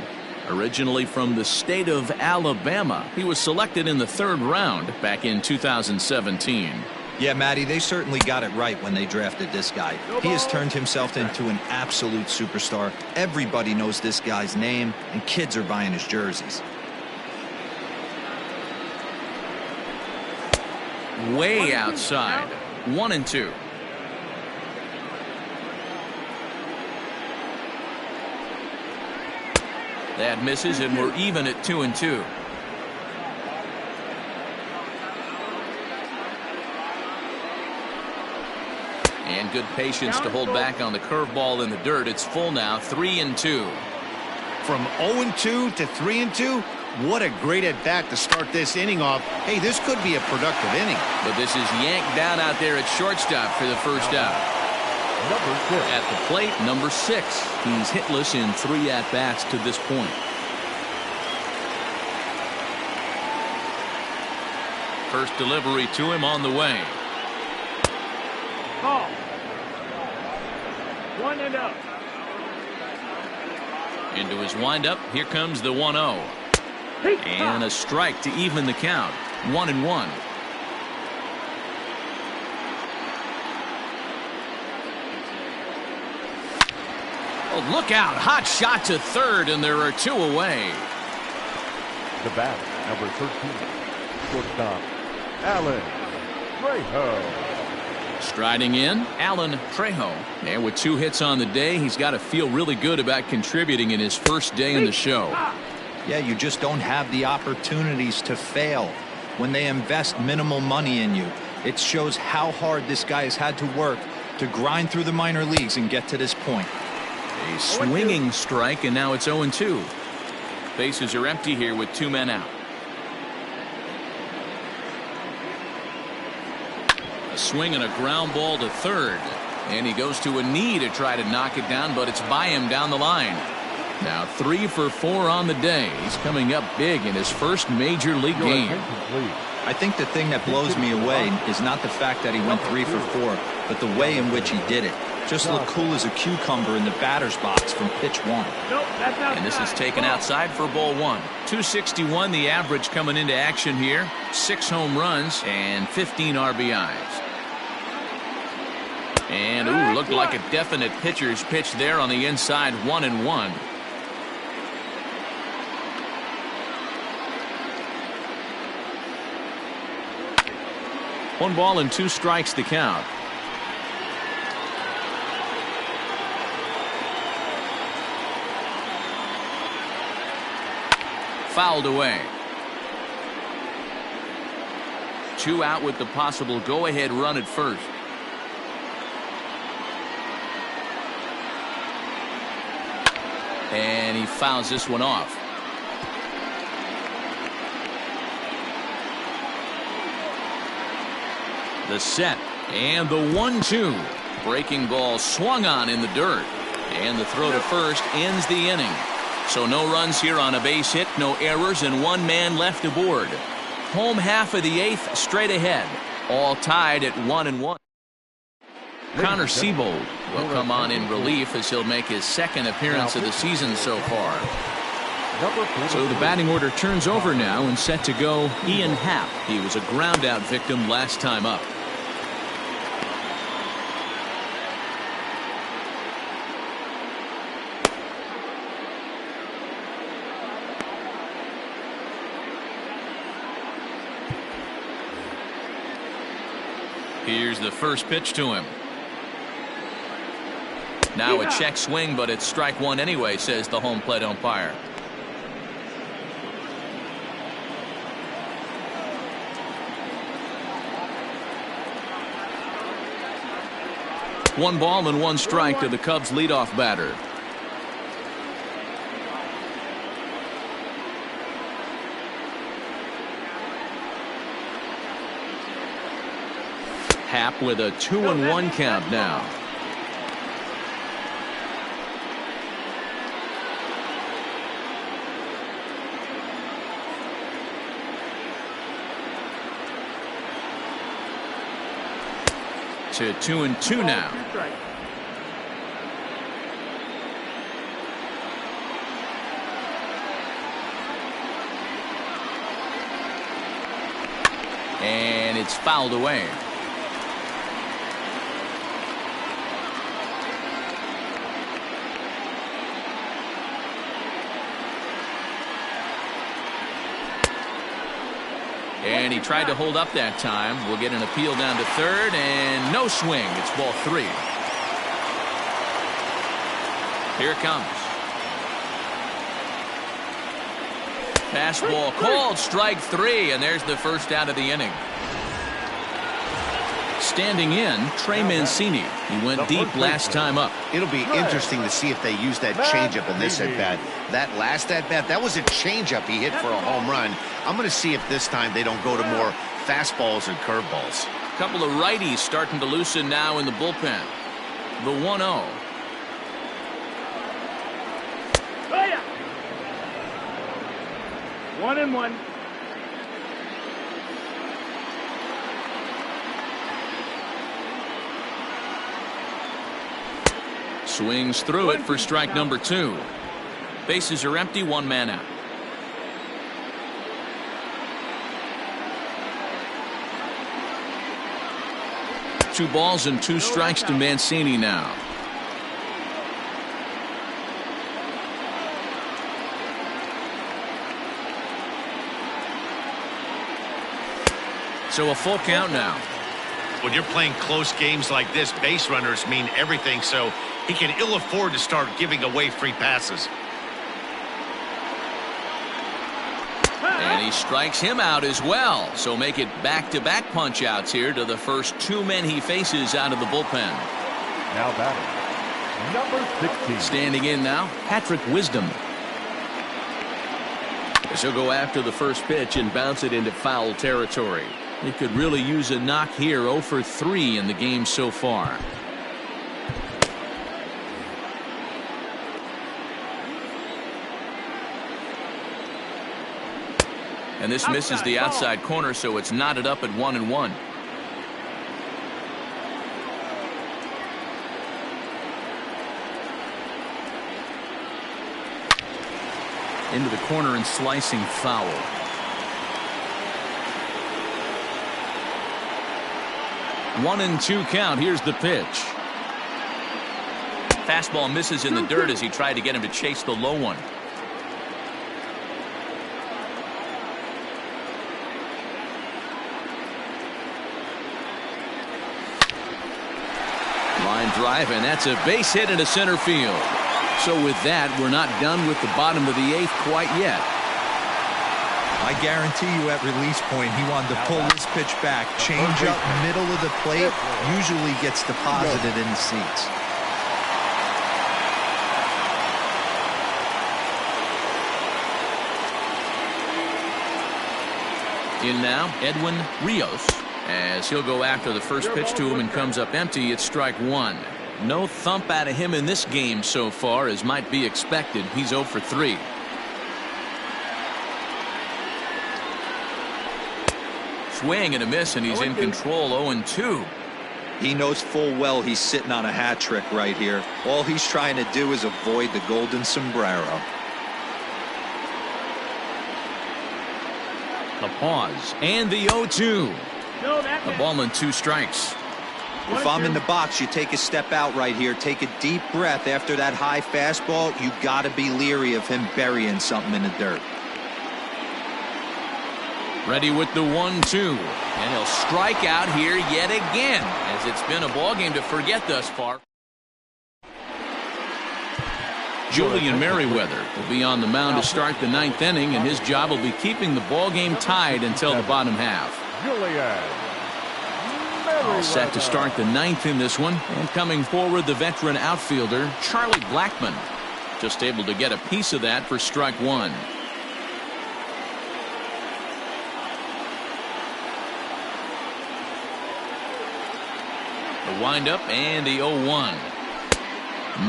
A: originally from the state of Alabama, he was selected in the 3rd round back in 2017.
C: Yeah, Matty, they certainly got it right when they drafted this guy. He has turned himself into an absolute superstar. Everybody knows this guy's name, and kids are buying his jerseys.
A: Way outside. 1-2. That misses, and we're even at 2-2. And good patience to hold back on the curveball in the dirt. It's full now, 3-2.
D: From 0-2 to 3-2, what a great at bat to start this inning off. Hey, this could be a productive inning.
A: But this is yanked down out there at shortstop for the first out.
E: Number 6.
A: At the plate, number 6. He's hitless in 3 at-bats to this point. First delivery to him on the way.
F: Ball. 1-0.
A: Into his windup. Here comes the 1-0. And a strike to even the count. 1-1. Oh, look out. Hot shot to third, and there are 2 away.
E: The bat, number 13. Shortstop, Alan Trejo.
A: Striding in, Alan Trejo. And with 2 hits on the day, he's got to feel really good about contributing in his first day in the show.
C: Yeah, you just don't have the opportunities to fail when they invest minimal money in you. It shows how hard this guy has had to work to grind through the minor leagues and get to this point.
A: A swinging strike, and now it's 0-2. Bases are empty here with 2 men out. A swing and a ground ball to third. And he goes to a knee to try to knock it down, but it's by him down the line. Now 3 for 4 on the day. He's coming up big in his first major league game.
C: I think the thing that blows me away is not the fact that he went 3 for 4, but the way in which he did it. Just look cool as a cucumber in the batter's box from pitch 1.
F: Nope, that's outside.
A: And this is taken outside for ball 1. 261 the average coming into action here. 6 home runs and 15 RBIs. And ooh, looked like a definite pitcher's pitch there on the inside. 1-1. One ball and 2 strikes the count. Fouled away. 2 out with the possible go-ahead run at first. And he fouls this one off. The set and the 1-2. Breaking ball swung on in the dirt. And the throw to first ends the inning. So no runs here on a base hit, no errors, and 1 man left aboard. Home half of the 8th straight ahead. All tied at 1-1. Connor Siebold will come on in relief as he'll make his 2nd appearance of the season so far. So the batting order turns over now and set to go Ian Happ. He was a ground out victim last time up. Here's the first pitch to him. Now a check swing, but it's strike one anyway, says the home plate umpire. One ball and one strike to the Cubs leadoff batter. Happ with a 2-1 count now. To 2-2 now. And it's fouled away. And he tried to hold up that time. We'll get an appeal down to third, and no swing. It's ball 3. Here it comes. Fastball called, strike 3, and there's the first out of the inning. Standing in, Trey Mancini. He went deep last time up.
D: It'll be interesting to see if they use that changeup in this at-bat. That last at-bat, that was a changeup he hit for a home run. I'm going to see if this time they don't go to more fastballs and curveballs.
A: A couple of righties starting to loosen now in the bullpen. The 1-0.
F: 1-1.
A: Swings through it for strike number 2. Bases are empty, 1 man out. Two balls and 2 strikes to Mancini now. So a full count now.
B: When you're playing close games like this, base runners mean everything, so he can ill afford to start giving away free passes.
A: And he strikes him out as well. So make it back-to-back punch-outs here to the first 2 men he faces out of the bullpen.
E: Now batting, number 16.
A: Standing in now, Patrick Wisdom. He'll go after the first pitch and bounce it into foul territory. He could really use a knock here. 0 for 3 in the game so far. And this misses the outside corner, so it's knotted up at 1-1. Into the corner and slicing foul. One and 2 count. Here's the pitch. Fastball misses in the dirt as he tried to get him to chase the low one. Line drive, and that's a base hit into center field. So with that, we're not done with the bottom of the 8th quite yet.
C: I guarantee you at release point he wanted to pull this pitch back. Change up middle of the plate usually gets deposited in the seats.
A: In now, Edwin Rios, as he'll go after the first pitch to him and comes up empty. It's strike 1. No thump out of him in this game so far, as might be expected. He's 0 for 3. Swing and a miss, and he's in control. 0-2.
C: He knows full well he's sitting on a hat trick right here. All he's trying to do is avoid the golden sombrero.
A: The pause and the 0-2. A ball and 2 strikes.
C: If I'm in the box, you take a step out right here. Take a deep breath after that high fastball. You got to be leery of him burying something in the dirt.
A: Ready with the 1-2. And he'll strike out here yet again, as it's been a ball game to forget thus far. Julian Merriweather will be on the mound to start the 9th inning, and his job will be keeping the ball game tied until the bottom half. All set to start the 9th in this one, and coming forward, the veteran outfielder Charlie Blackmon, just able to get a piece of that for strike one. The windup and the 0-1.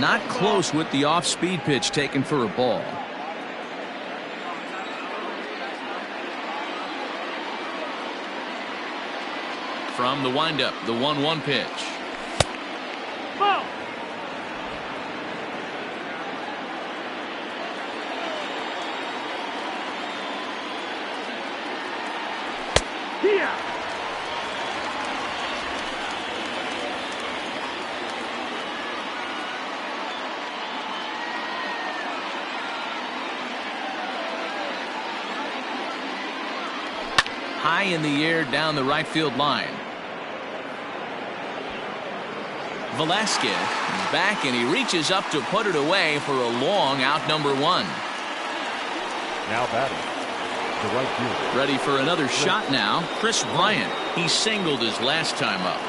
A: Not close with the off-speed pitch taken for a ball. From the windup, the 1-1 pitch.
F: Ball. Here.
A: High in the air down the right field line. Velasquez is back, and he reaches up to put it away for a long out, number one.
E: Now batting, the right fielder.
A: Ready for another shot now. Chris Bryant. He singled his last time up.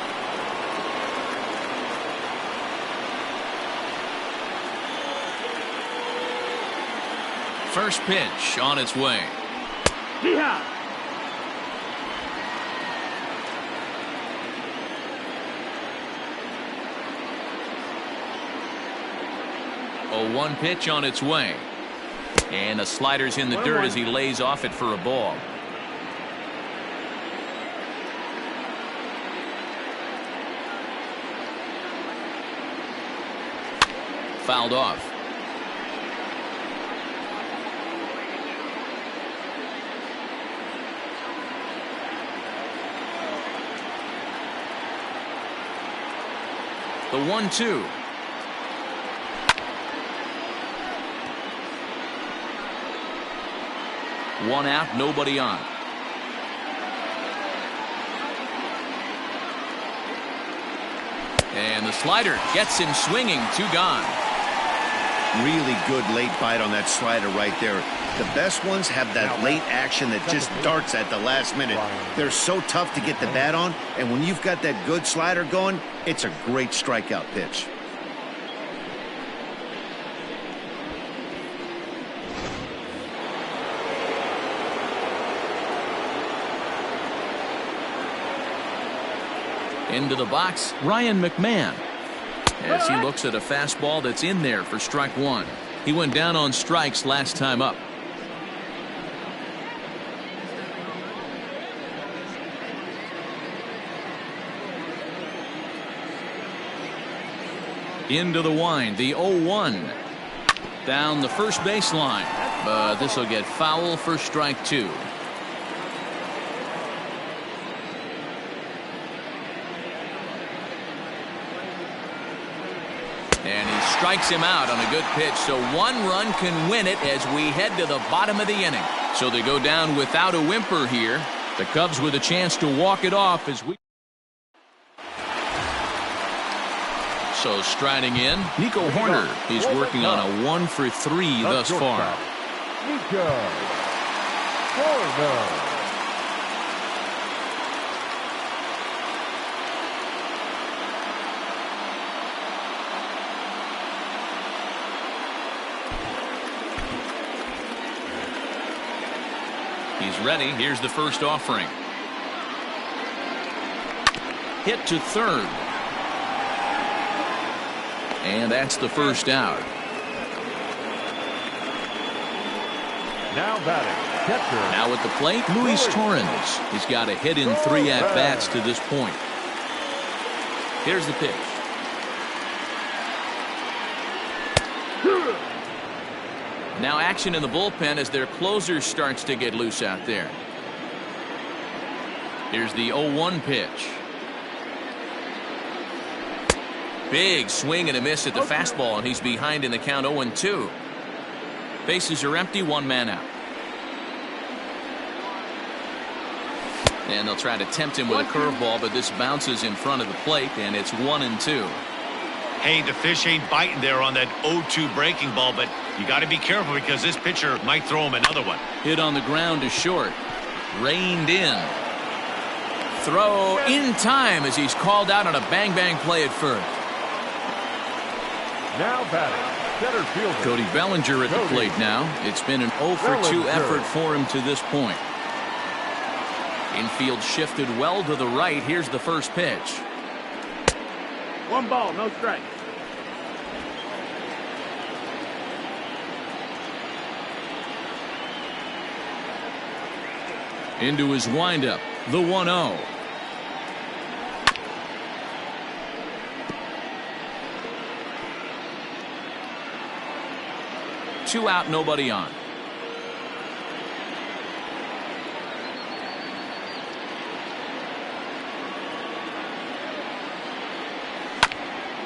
A: First pitch on its way.
F: Here.
A: A 1 pitch on its way. And the slider's in the dirt as he lays off it for a ball. Fouled off. The 1-2. One out, nobody on. And the slider gets him swinging. 2 gone.
D: Really good late bite on that slider right there. The best ones have that late action that just darts at the last minute. They're so tough to get the bat on, and when you've got that good slider going, it's a great strikeout pitch.
A: Into the box, Ryan McMahon, as he looks at a fastball that's in there for strike one. He went down on strikes last time up. Into the wind, the 0-1. Down the first baseline, but this will get foul for strike two. And he strikes him out on a good pitch, so 1 run can win it as we head to the bottom of the inning. So they go down without a whimper here. The Cubs with a chance to walk it off as we. So striding in, Nico Horner. He's working on a 1 for 3 thus far.
E: Nico Horner.
A: He's ready. Here's the first offering. Hit to third. And that's the first out.
E: Now batting, catcher.
A: Now at the plate, Luis Torrens. He's got a hit in 3 at-bats to this point. Here's the pitch. Now action in the bullpen as their closer starts to get loose out there. Here's the 0-1 pitch. Big swing and a miss at the fastball, and he's behind in the count 0-2. Bases are empty, 1 man out. And they'll try to tempt him with a curveball, but this bounces in front of the plate, and it's 1-2.
D: Hey, the fish ain't biting there on that 0-2 breaking ball, but you got to be careful because this pitcher might throw him another one.
A: Hit on the ground is short. Reined in. Throw in time as he's called out on a bang-bang play at first.
E: Now batting, center fielder
A: Cody Bellinger at the plate now. It's been an 0-for-2 effort for him to this point. Infield shifted well to the right. Here's the first pitch.
F: 1 ball, no strike.
A: Into his windup, the 1-0. Two out, nobody on.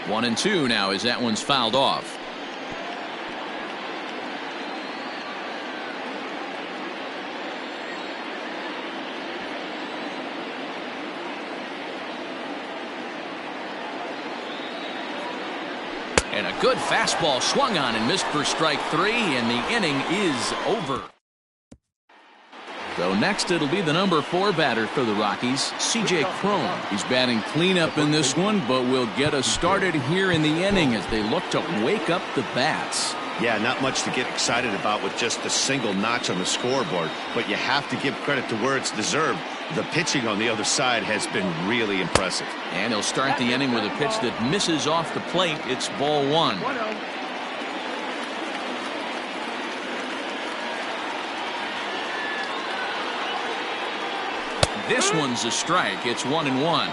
A: One and two now as that one's fouled off. And a good fastball swung on and missed for strike 3, and the inning is over. So next it'll be the number 4 batter for the Rockies, C.J. Cron. He's batting cleanup in this one, but will get us started here in the inning as they look to wake up the bats.
D: Yeah, not much to get excited about with just a single notch on the scoreboard, but you have to give credit to where it's deserved. The pitching on the other side has been really impressive.
A: And he'll start the inning with a pitch that misses off the plate. It's ball 1.
F: 1-0.
A: This one's a strike. It's 1-1.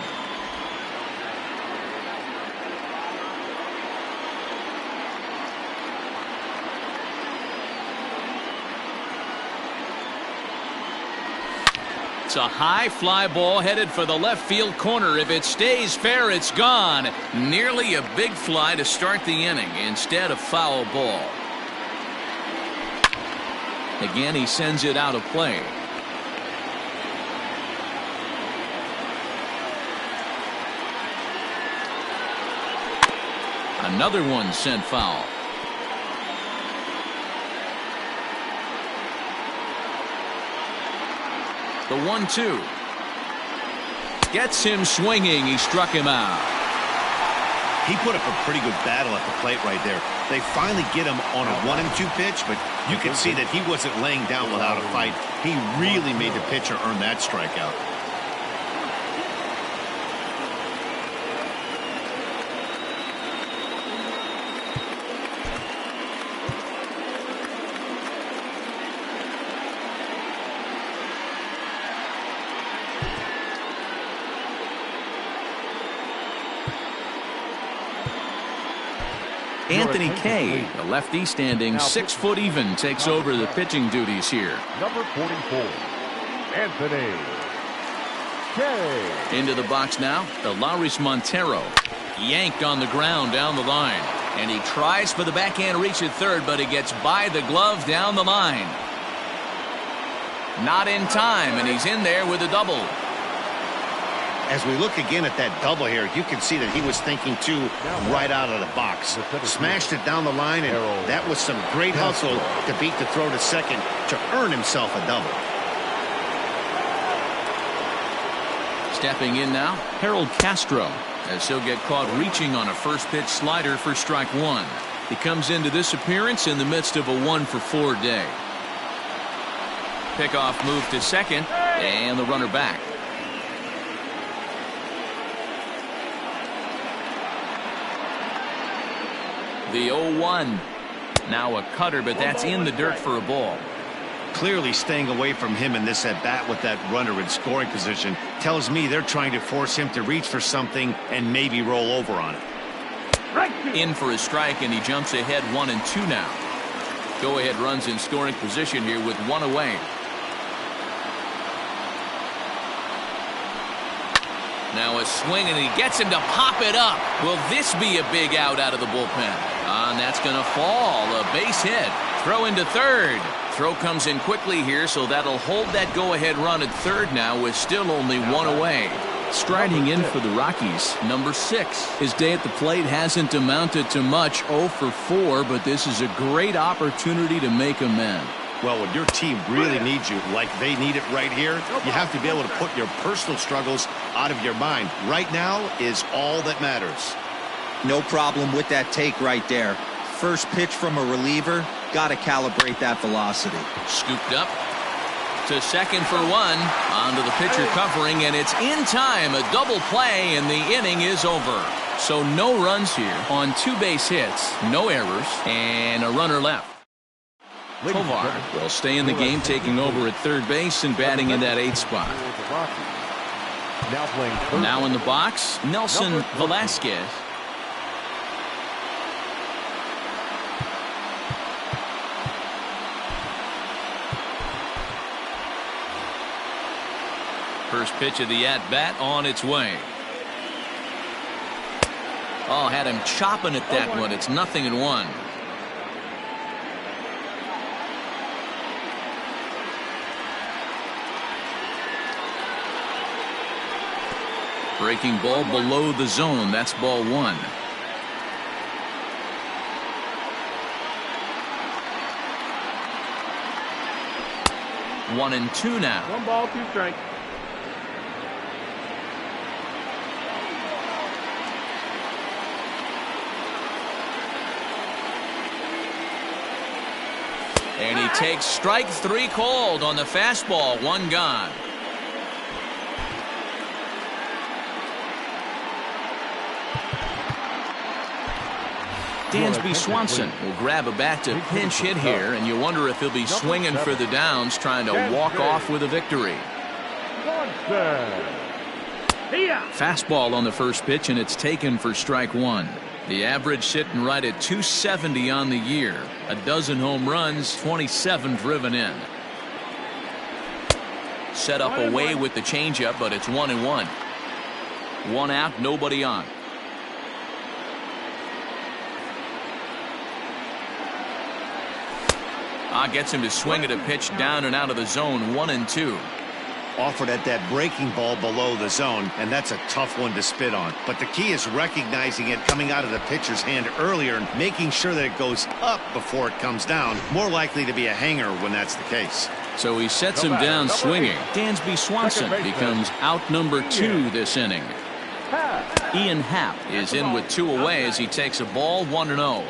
A: It's a high fly ball headed for the left field corner. If it stays fair, it's gone. Nearly a big fly to start the inning instead of foul ball. Again, he sends it out of play. Another one sent foul. The 1-2 gets him swinging. He struck him out.
D: He put up a pretty good battle at the plate right there. They finally get him on a 1-2 pitch, but you can see that he wasn't laying down without a fight. He really made the pitcher earn that strikeout.
A: Anthony Kay, the lefty standing 6 foot even, takes over the pitching duties here.
E: number 44, Anthony Kay.
A: Into the box now, the Lauris Montero. Yanked on the ground down the line. And he tries for the backhand reach at third, but he gets by the glove down the line. Not in time, and he's in there with a double.
D: As we look again at that double here, you can see that he was thinking too right out of the box. Smashed it down the line, and that was some great hustle to beat the throw to second to earn himself a double.
A: Stepping in now, Harold Castro, as he'll get caught reaching on a first pitch slider for strike 1. He comes into this appearance in the midst of a 1-for-4 day. Pickoff move to second, and the runner back. The 0-1. Now a cutter, but that's in the dirt for a ball.
D: Clearly staying away from him in this at-bat with that runner in scoring position tells me they're trying to force him to reach for something and maybe roll over on it.
A: In for a strike, and he jumps ahead 1-2 now. Go-ahead runs in scoring position here with 1 away. Now a swing, and he gets him to pop it up. Will this be a big out of the bullpen? And that's going to fall. A base hit. Throw into third. Throw comes in quickly here, so that'll hold that go-ahead run at third now with still only 1 away. Striding in for the Rockies, number 6. His day at the plate hasn't amounted to much, 0 for 4, but this is a great opportunity to make amends.
D: Well, when your team really needs you, like they need it right here, you have to be able to put your personal struggles out of your mind. Right now is all that matters.
C: No problem with that take right there. First pitch from a reliever, got to calibrate that velocity.
A: Scooped up to second for 1. Onto the pitcher covering, and it's in time. A double play, and the inning is over. So no runs here on 2 base hits, no errors, and a runner left. Tovar will stay in the game, taking over at third base and batting in that 8th spot. Now in the box, Nelson Velasquez. First pitch of the at-bat on its way. Oh, had him chopping at that one. It's 0-1. Breaking ball below the zone. That's ball 1. One and 2 now.
F: 1 ball, 2 strikes.
A: And he takes strike 3 called on the fastball. 1 gone. Dansby Swanson will grab a bat to pinch hit here, and you wonder if he'll be swinging for the downs, trying to walk off with a victory. Fastball on the first pitch, and it's taken for strike 1. The average sitting right at 270 on the year. A dozen home runs, 27 driven in. Set up away with the changeup, but it's 1-1. 1 out, nobody on. Gets him to swing at a pitch down and out of the zone. 1-2.
D: Offered at that breaking ball below the zone, and that's a tough one to spit on. But the key is recognizing it coming out of the pitcher's hand earlier and making sure that it goes up before it comes down. More likely to be a hanger when that's the case.
A: So he sets him down swinging. Dansby Swanson becomes out number 2 this inning. Ian Happ is in with 2 away as he takes a ball. 1-0.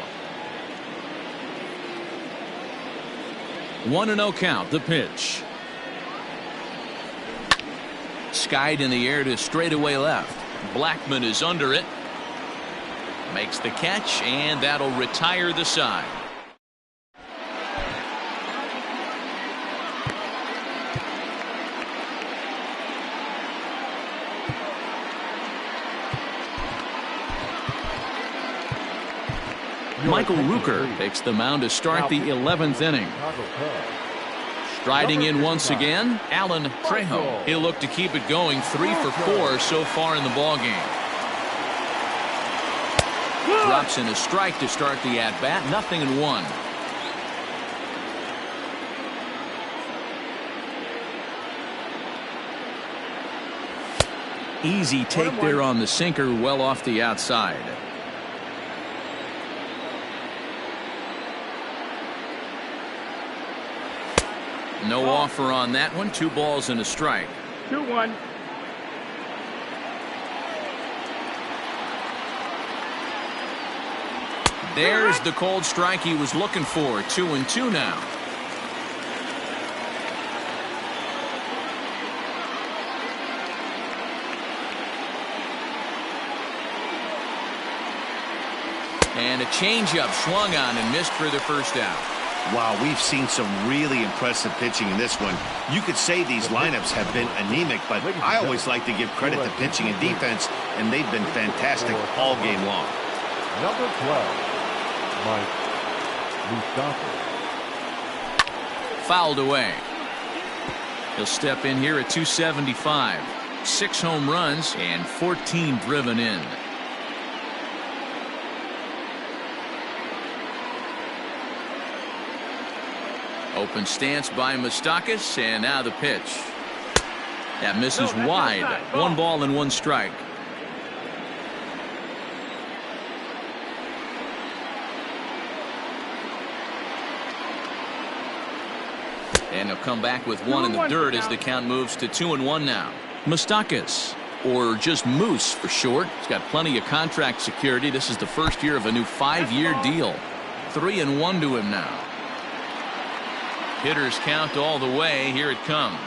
A: 1-0 count. The pitch. Skied in the air to straightaway left. Blackman is under it. Makes the catch, and that'll retire the side. Michael Rooker takes the mound to start the 11th inning. Striding in once again, Alan Trejo. He'll look to keep it going. 3 for 4 so far in the ballgame. Drops in a strike to start the at-bat. 0-1. Easy take there on the sinker, well off the outside. No offer on that one. 2 balls and a strike.
F: 2-1.
A: There's the cold strike he was looking for. 2-2 now. And a changeup swung on and missed for the first out.
D: Wow, we've seen some really impressive pitching in this one. You could say these lineups have been anemic, but I always like to give credit to pitching and defense, and they've been fantastic all game long.
E: Number 12, Mike Moustakas.
A: Fouled away. He'll step in here at 275. 6 home runs and 14 driven in. Open stance by Moustakas, and now the pitch. That misses wide. 1 ball and 1 strike. And he'll come back with 1 in the dirt as the count moves to 2-1 now. Moustakas, or just Moose for short. He's got plenty of contract security. This is the first year of a new 5-year deal. 3-1 to him now. Hitters count all the way. Here it comes.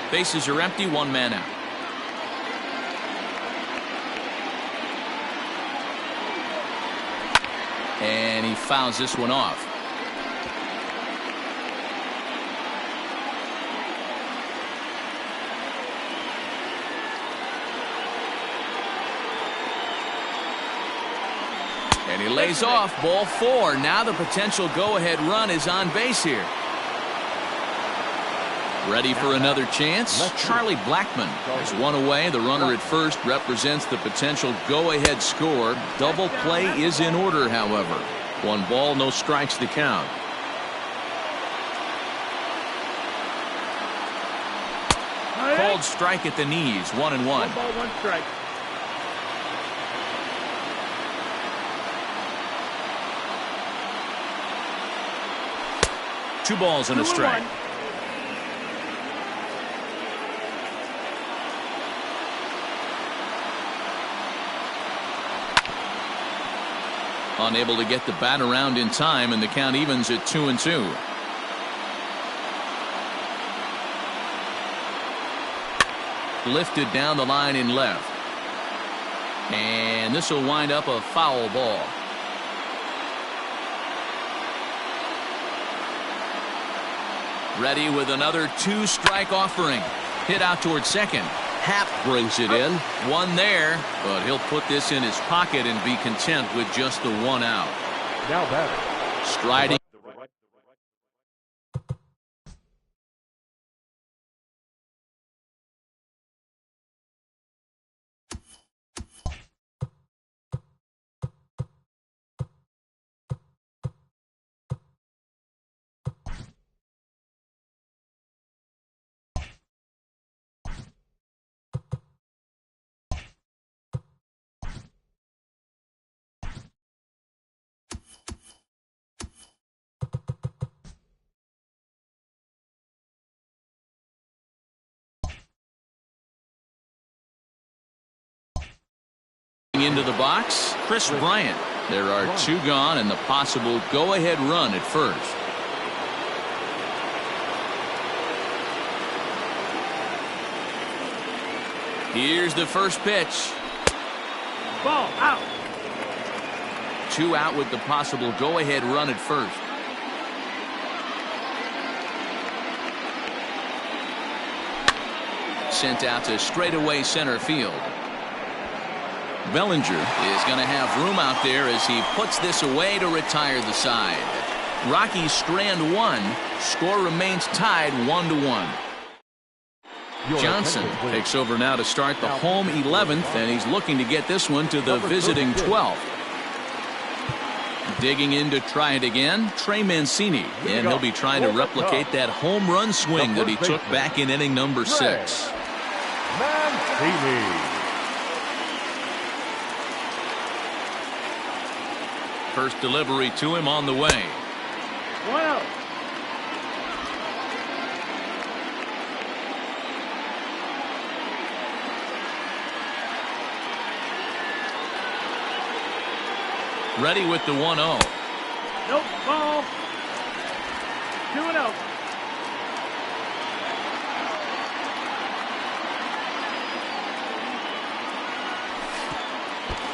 A: Bases are empty. 1 man out. And he fouls this one off. And he lays off. Ball 4. Now the potential go-ahead run is on base here. Ready for another chance? Charlie Blackmon has 1 away. The runner at first represents the potential go-ahead score. Double play is in order, however. 1 ball, no strikes to count. Called strike at the knees. 1-1.
F: 1 ball, 1 strike.
A: Two balls and a strike. Unable to get the bat around in time, and the count evens at 2-2. Lifted down the line in left. And this will wind up a foul ball. Ready with another 2-strike offering. Hit out towards second. Happ brings it in. 1 there, but he'll put this in his pocket and be content with just the 1 out.
E: Now batter.
A: Striding. Into the box, Chris Bryant. There are 2 gone and the possible go-ahead run at first. Here's the first pitch.
F: Ball out.
A: 2 out with the possible go-ahead run at first. Sent out to straightaway center field. Bellinger is going to have room out there as he puts this away to retire the side. Rockies strand 1. Score remains tied 1-1. Johnson takes over now to start the home 11th, and he's looking to get this one to the visiting 12th. Digging in to try it again, Trey Mancini, and he'll be trying to replicate that home run swing that he took back in inning number 6.
E: Mancini.
A: First delivery to him on the way.
F: Well.
A: Ready with the 1-0.
F: Nope, ball. 2-0.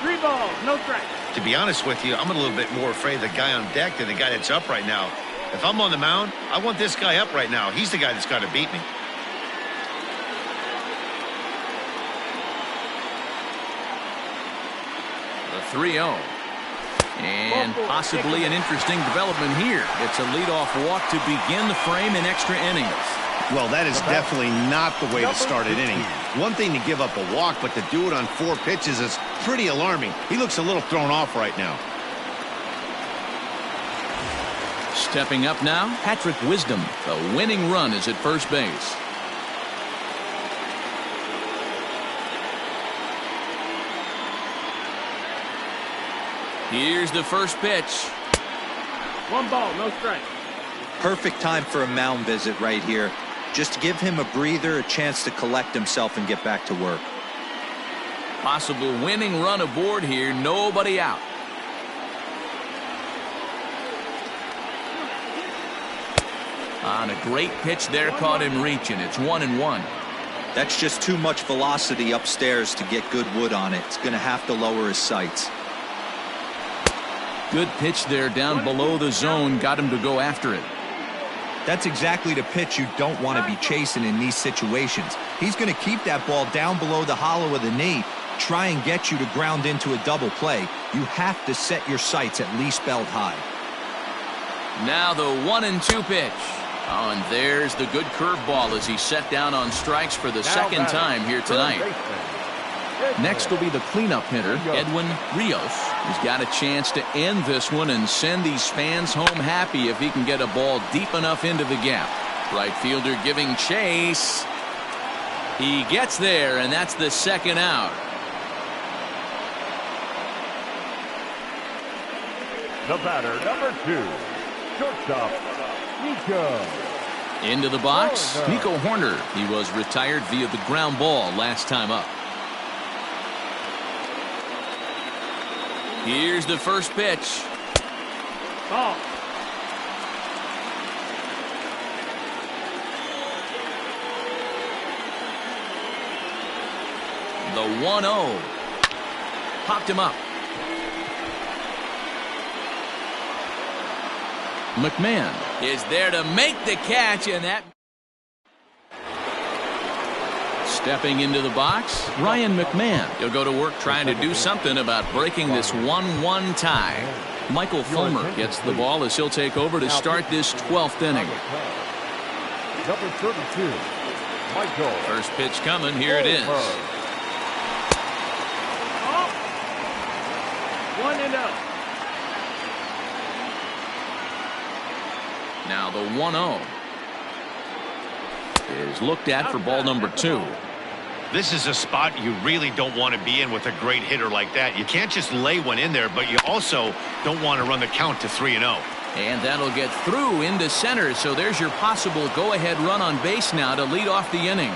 F: Three balls, no strikes.
D: To be honest with you, I'm a little bit more afraid of the guy on deck than the guy that's up right now. If I'm on the mound, I want this guy up right now. He's the guy that's got to beat me.
A: The 3-0. And possibly an interesting development here. It's a leadoff walk to begin the frame in extra innings.
D: Well, that is definitely not the way to start an inning. One thing to give up a walk, but to do it on 4 pitches is pretty alarming. He looks a little thrown off right now.
A: Stepping up now, Patrick Wisdom. The winning run is at first base. Here's the first pitch.
F: 1 ball, no strike.
C: Perfect time for a mound visit right here. Just to give him a breather, a chance to collect himself and get back to work.
A: Possible winning run aboard here, nobody out. On a great pitch there, caught him reaching. It's 1-1.
C: That's just too much velocity upstairs to get good wood on it. It's going to have to lower his sights.
A: Good pitch there down below the zone, got him to go after it.
C: That's exactly the pitch you don't want to be chasing in these situations. He's going to keep that ball down below the hollow of the knee, try and get you to ground into a double play. You have to set your sights at least belt high.
A: Now the 1-2 pitch. Oh, and there's the good curveball as he's set down on strikes for the second time here tonight. Next will be the cleanup hitter, Edwin Rios. He's got a chance to end this one and send these fans home happy if he can get a ball deep enough into the gap. Right fielder giving chase. He gets there, and that's the second out.
E: The batter, number 2, shortstop, Nico.
A: Into the box, Nico Horner. He was retired via the ground ball last time up. Here's the first pitch.
F: Ball.
A: The 1-0. Popped him up. McMahon is there to make the catch, and that. Stepping into the box, Ryan McMahon. He'll go to work trying to do something about breaking this 1-1 tie. Michael Fulmer gets the ball as he'll take over to start this 12th inning.
E: Number 32, Michael.
A: First pitch coming. Here it is.
F: 1-0.
A: Now the 1-0 is looked at for ball number 2.
D: This is a spot you really don't want to be in with a great hitter like that. You can't just lay one in there, but you also don't want to run the count to 3-0.
A: And that'll get through into center, so there's your possible go-ahead run on base now to lead off the inning.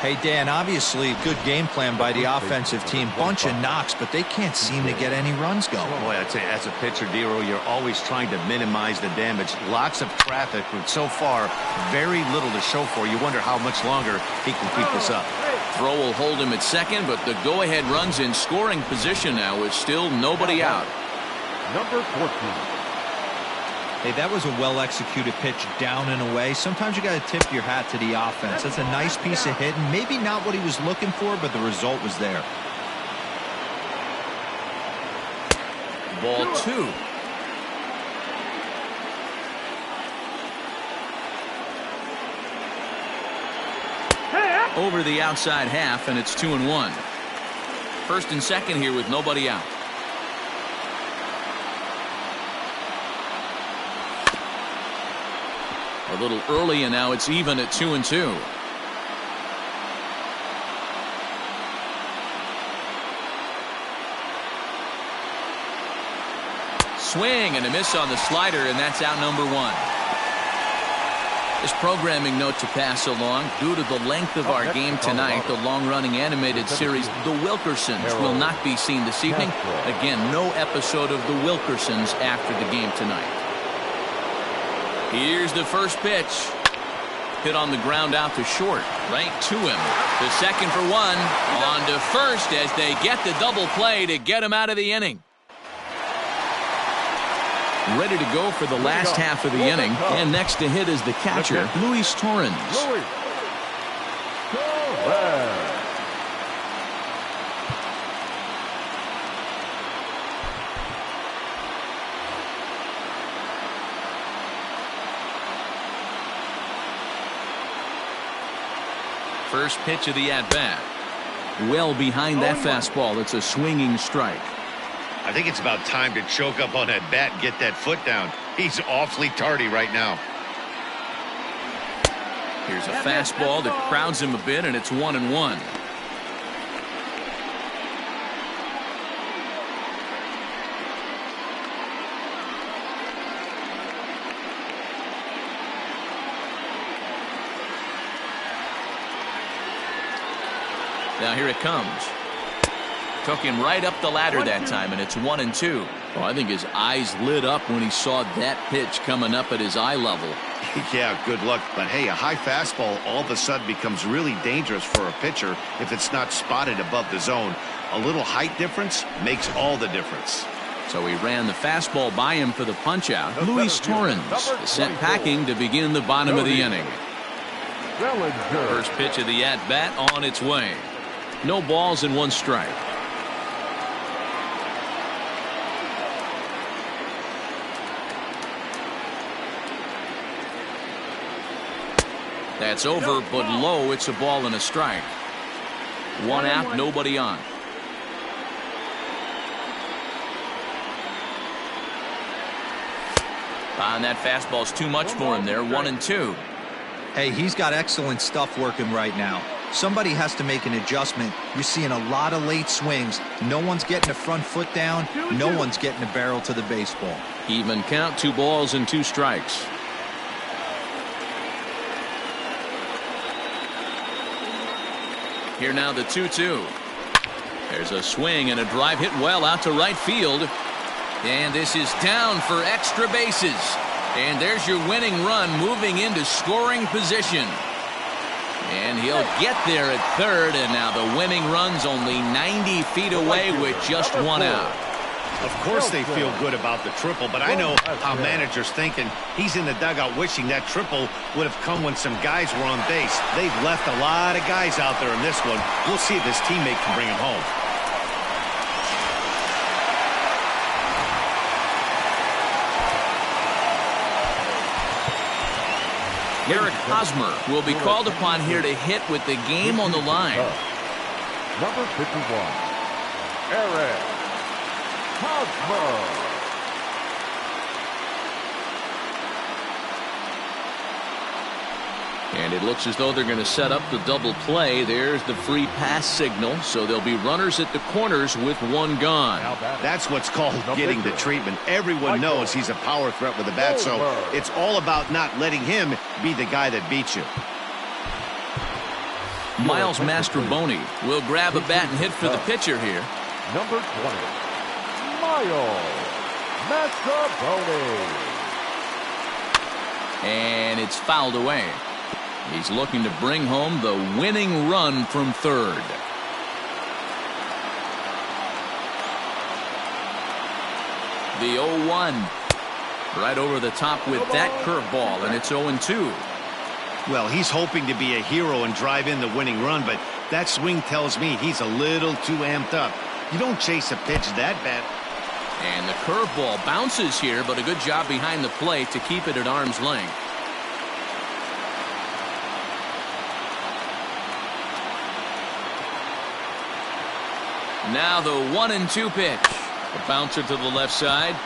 C: Hey, Dan, obviously good game plan by the offensive team. Bunch of knocks, but they can't seem to get any runs going.
D: Boy, I'd say as a pitcher, Dero, you're always trying to minimize the damage. Lots of traffic, but so far, very little to show for. You wonder how much longer he can keep this up.
A: Throw will hold him at second, but the go-ahead run's in scoring position now with still nobody out.
E: Number 14.
C: Hey, that was a well-executed pitch down and away. Sometimes you got to tip your hat to the offense. That's a nice piece of hitting. Maybe not what he was looking for, but the result was there.
A: Ball 2. Over the outside half, and it's 2-1. First and second here with nobody out. A little early, and now it's even at 2-2. Swing and a miss on the slider, and that's out number 1. This programming note to pass along: due to the length of our game tonight, the long-running animated series The Wilkersons will not be seen this evening. Again, no episode of The Wilkersons after the game tonight. Here's the first pitch. Hit on the ground out to short. Right to him. The second for 1. On to first as they get the double play to get him out of the inning. Ready to go for the last half of the inning. And next to hit is the catcher, Luis Torrens. First pitch of the at-bat. Well behind that fastball. It's a swinging strike.
D: I think it's about time to choke up on that bat and get that foot down. He's awfully tardy right now.
A: Here's a fastball that crowds him a bit, and it's 1-1. Now here it comes. Took him right up the ladder that time, and it's 1-2. Well, I think his eyes lit up when he saw that pitch coming up at his eye level.
D: Yeah, good luck. But hey, a high fastball all of a sudden becomes really dangerous for a pitcher if it's not spotted above the zone. A little height difference makes all the difference.
A: So he ran the fastball by him for the punch-out. Luis Torrens is sent packing to begin the bottom of the inning. First pitch of the at-bat on its way. No balls and 1 strike. That's over, but low. It's a ball and a strike. 1 out, nobody on. And that fastball's too much for him there. 1-2.
C: Hey, he's got excellent stuff working right now. Somebody has to make an adjustment. You're seeing a lot of late swings. No one's getting the front foot down. No one's getting the barrel to the baseball.
A: Even count, 2 balls and 2 strikes. Here now the 2-2. There's a swing and a drive hit well out to right field. And this is down for extra bases. And there's your winning run moving into scoring position. And he'll get there at third, and now the winning run's only 90 feet away with just 1 out.
D: Of course they feel good about the triple, but I know how managers thinking. He's in the dugout wishing that triple would have come when some guys were on base. They've left a lot of guys out there in this one. We'll see if his teammate can bring him home.
A: Eric Hosmer will be called upon here to hit with the game on the line.
E: Number 51, Eric Hosmer.
A: And it looks as though they're going to set up the double play. There's the free pass signal, so there'll be runners at the corners with 1 gone.
D: That's what's called getting the treatment. Everyone knows he's a power threat with the bat, so it's all about not letting him be the guy that beats you.
A: Miles Mastrobuoni will grab a bat and hit for the pitcher here.
E: Number 20, Miles Mastrobuoni.
A: And it's fouled away. He's looking to bring home the winning run from third. The 0-1. Right over the top with that curveball, and it's 0-2.
D: Well, he's hoping to be a hero and drive in the winning run, but that swing tells me he's a little too amped up. You don't chase a pitch that bad.
A: And the curveball bounces here, but a good job behind the plate to keep it at arm's length. Now the 1-2 pitch. A bouncer to the left side.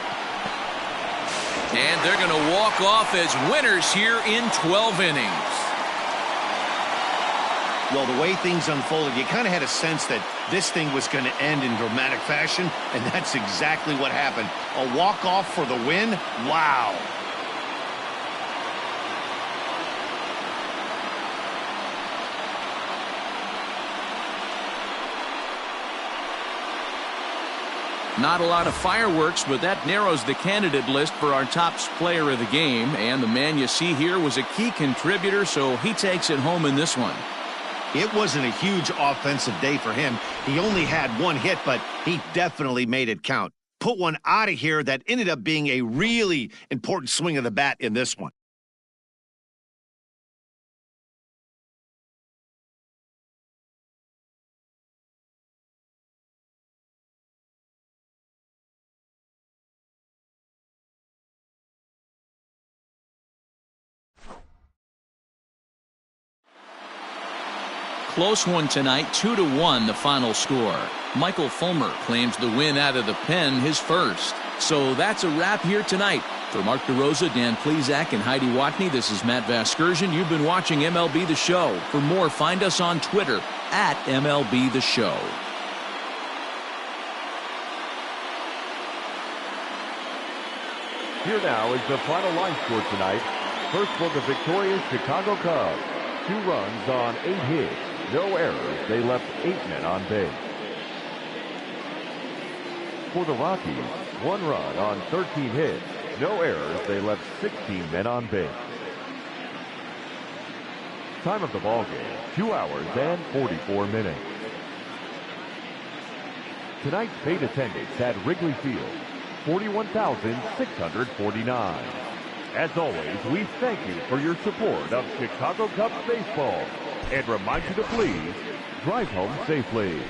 A: And they're going to walk off as winners here in 12 innings.
D: Well, the way things unfolded, you kind of had a sense that this thing was going to end in dramatic fashion, and that's exactly what happened. A walk-off for the win? Wow.
A: Not a lot of fireworks, but that narrows the candidate list for our top player of the game. And the man you see here was a key contributor, so he takes it home in this one.
D: It wasn't a huge offensive day for him. He only had 1 hit, but he definitely made it count. Put one out of here that ended up being a really important swing of the bat in this one.
A: close one tonight, 2-1 the final score. Michael Fulmer claims the win out of the pen, his first. So that's a wrap here tonight. For Mark DeRosa, Dan Plezak, and Heidi Watney, this is Matt Vasgersian. You've been watching MLB The Show. For more, find us on Twitter at MLB The Show.
E: Here now is the final line score tonight. First for the victorious Chicago Cubs. 2 runs on 8 hits. No errors. They left 8 men on base. For the Rockies, 1 run on 13 hits. No errors. They left 16 men on base. Time of the ball game, 2 hours and 44 minutes. Tonight's paid attendance at Wrigley Field, 41,649. As always, we thank you for your support of Chicago Cubs baseball and remind you to please drive home safely.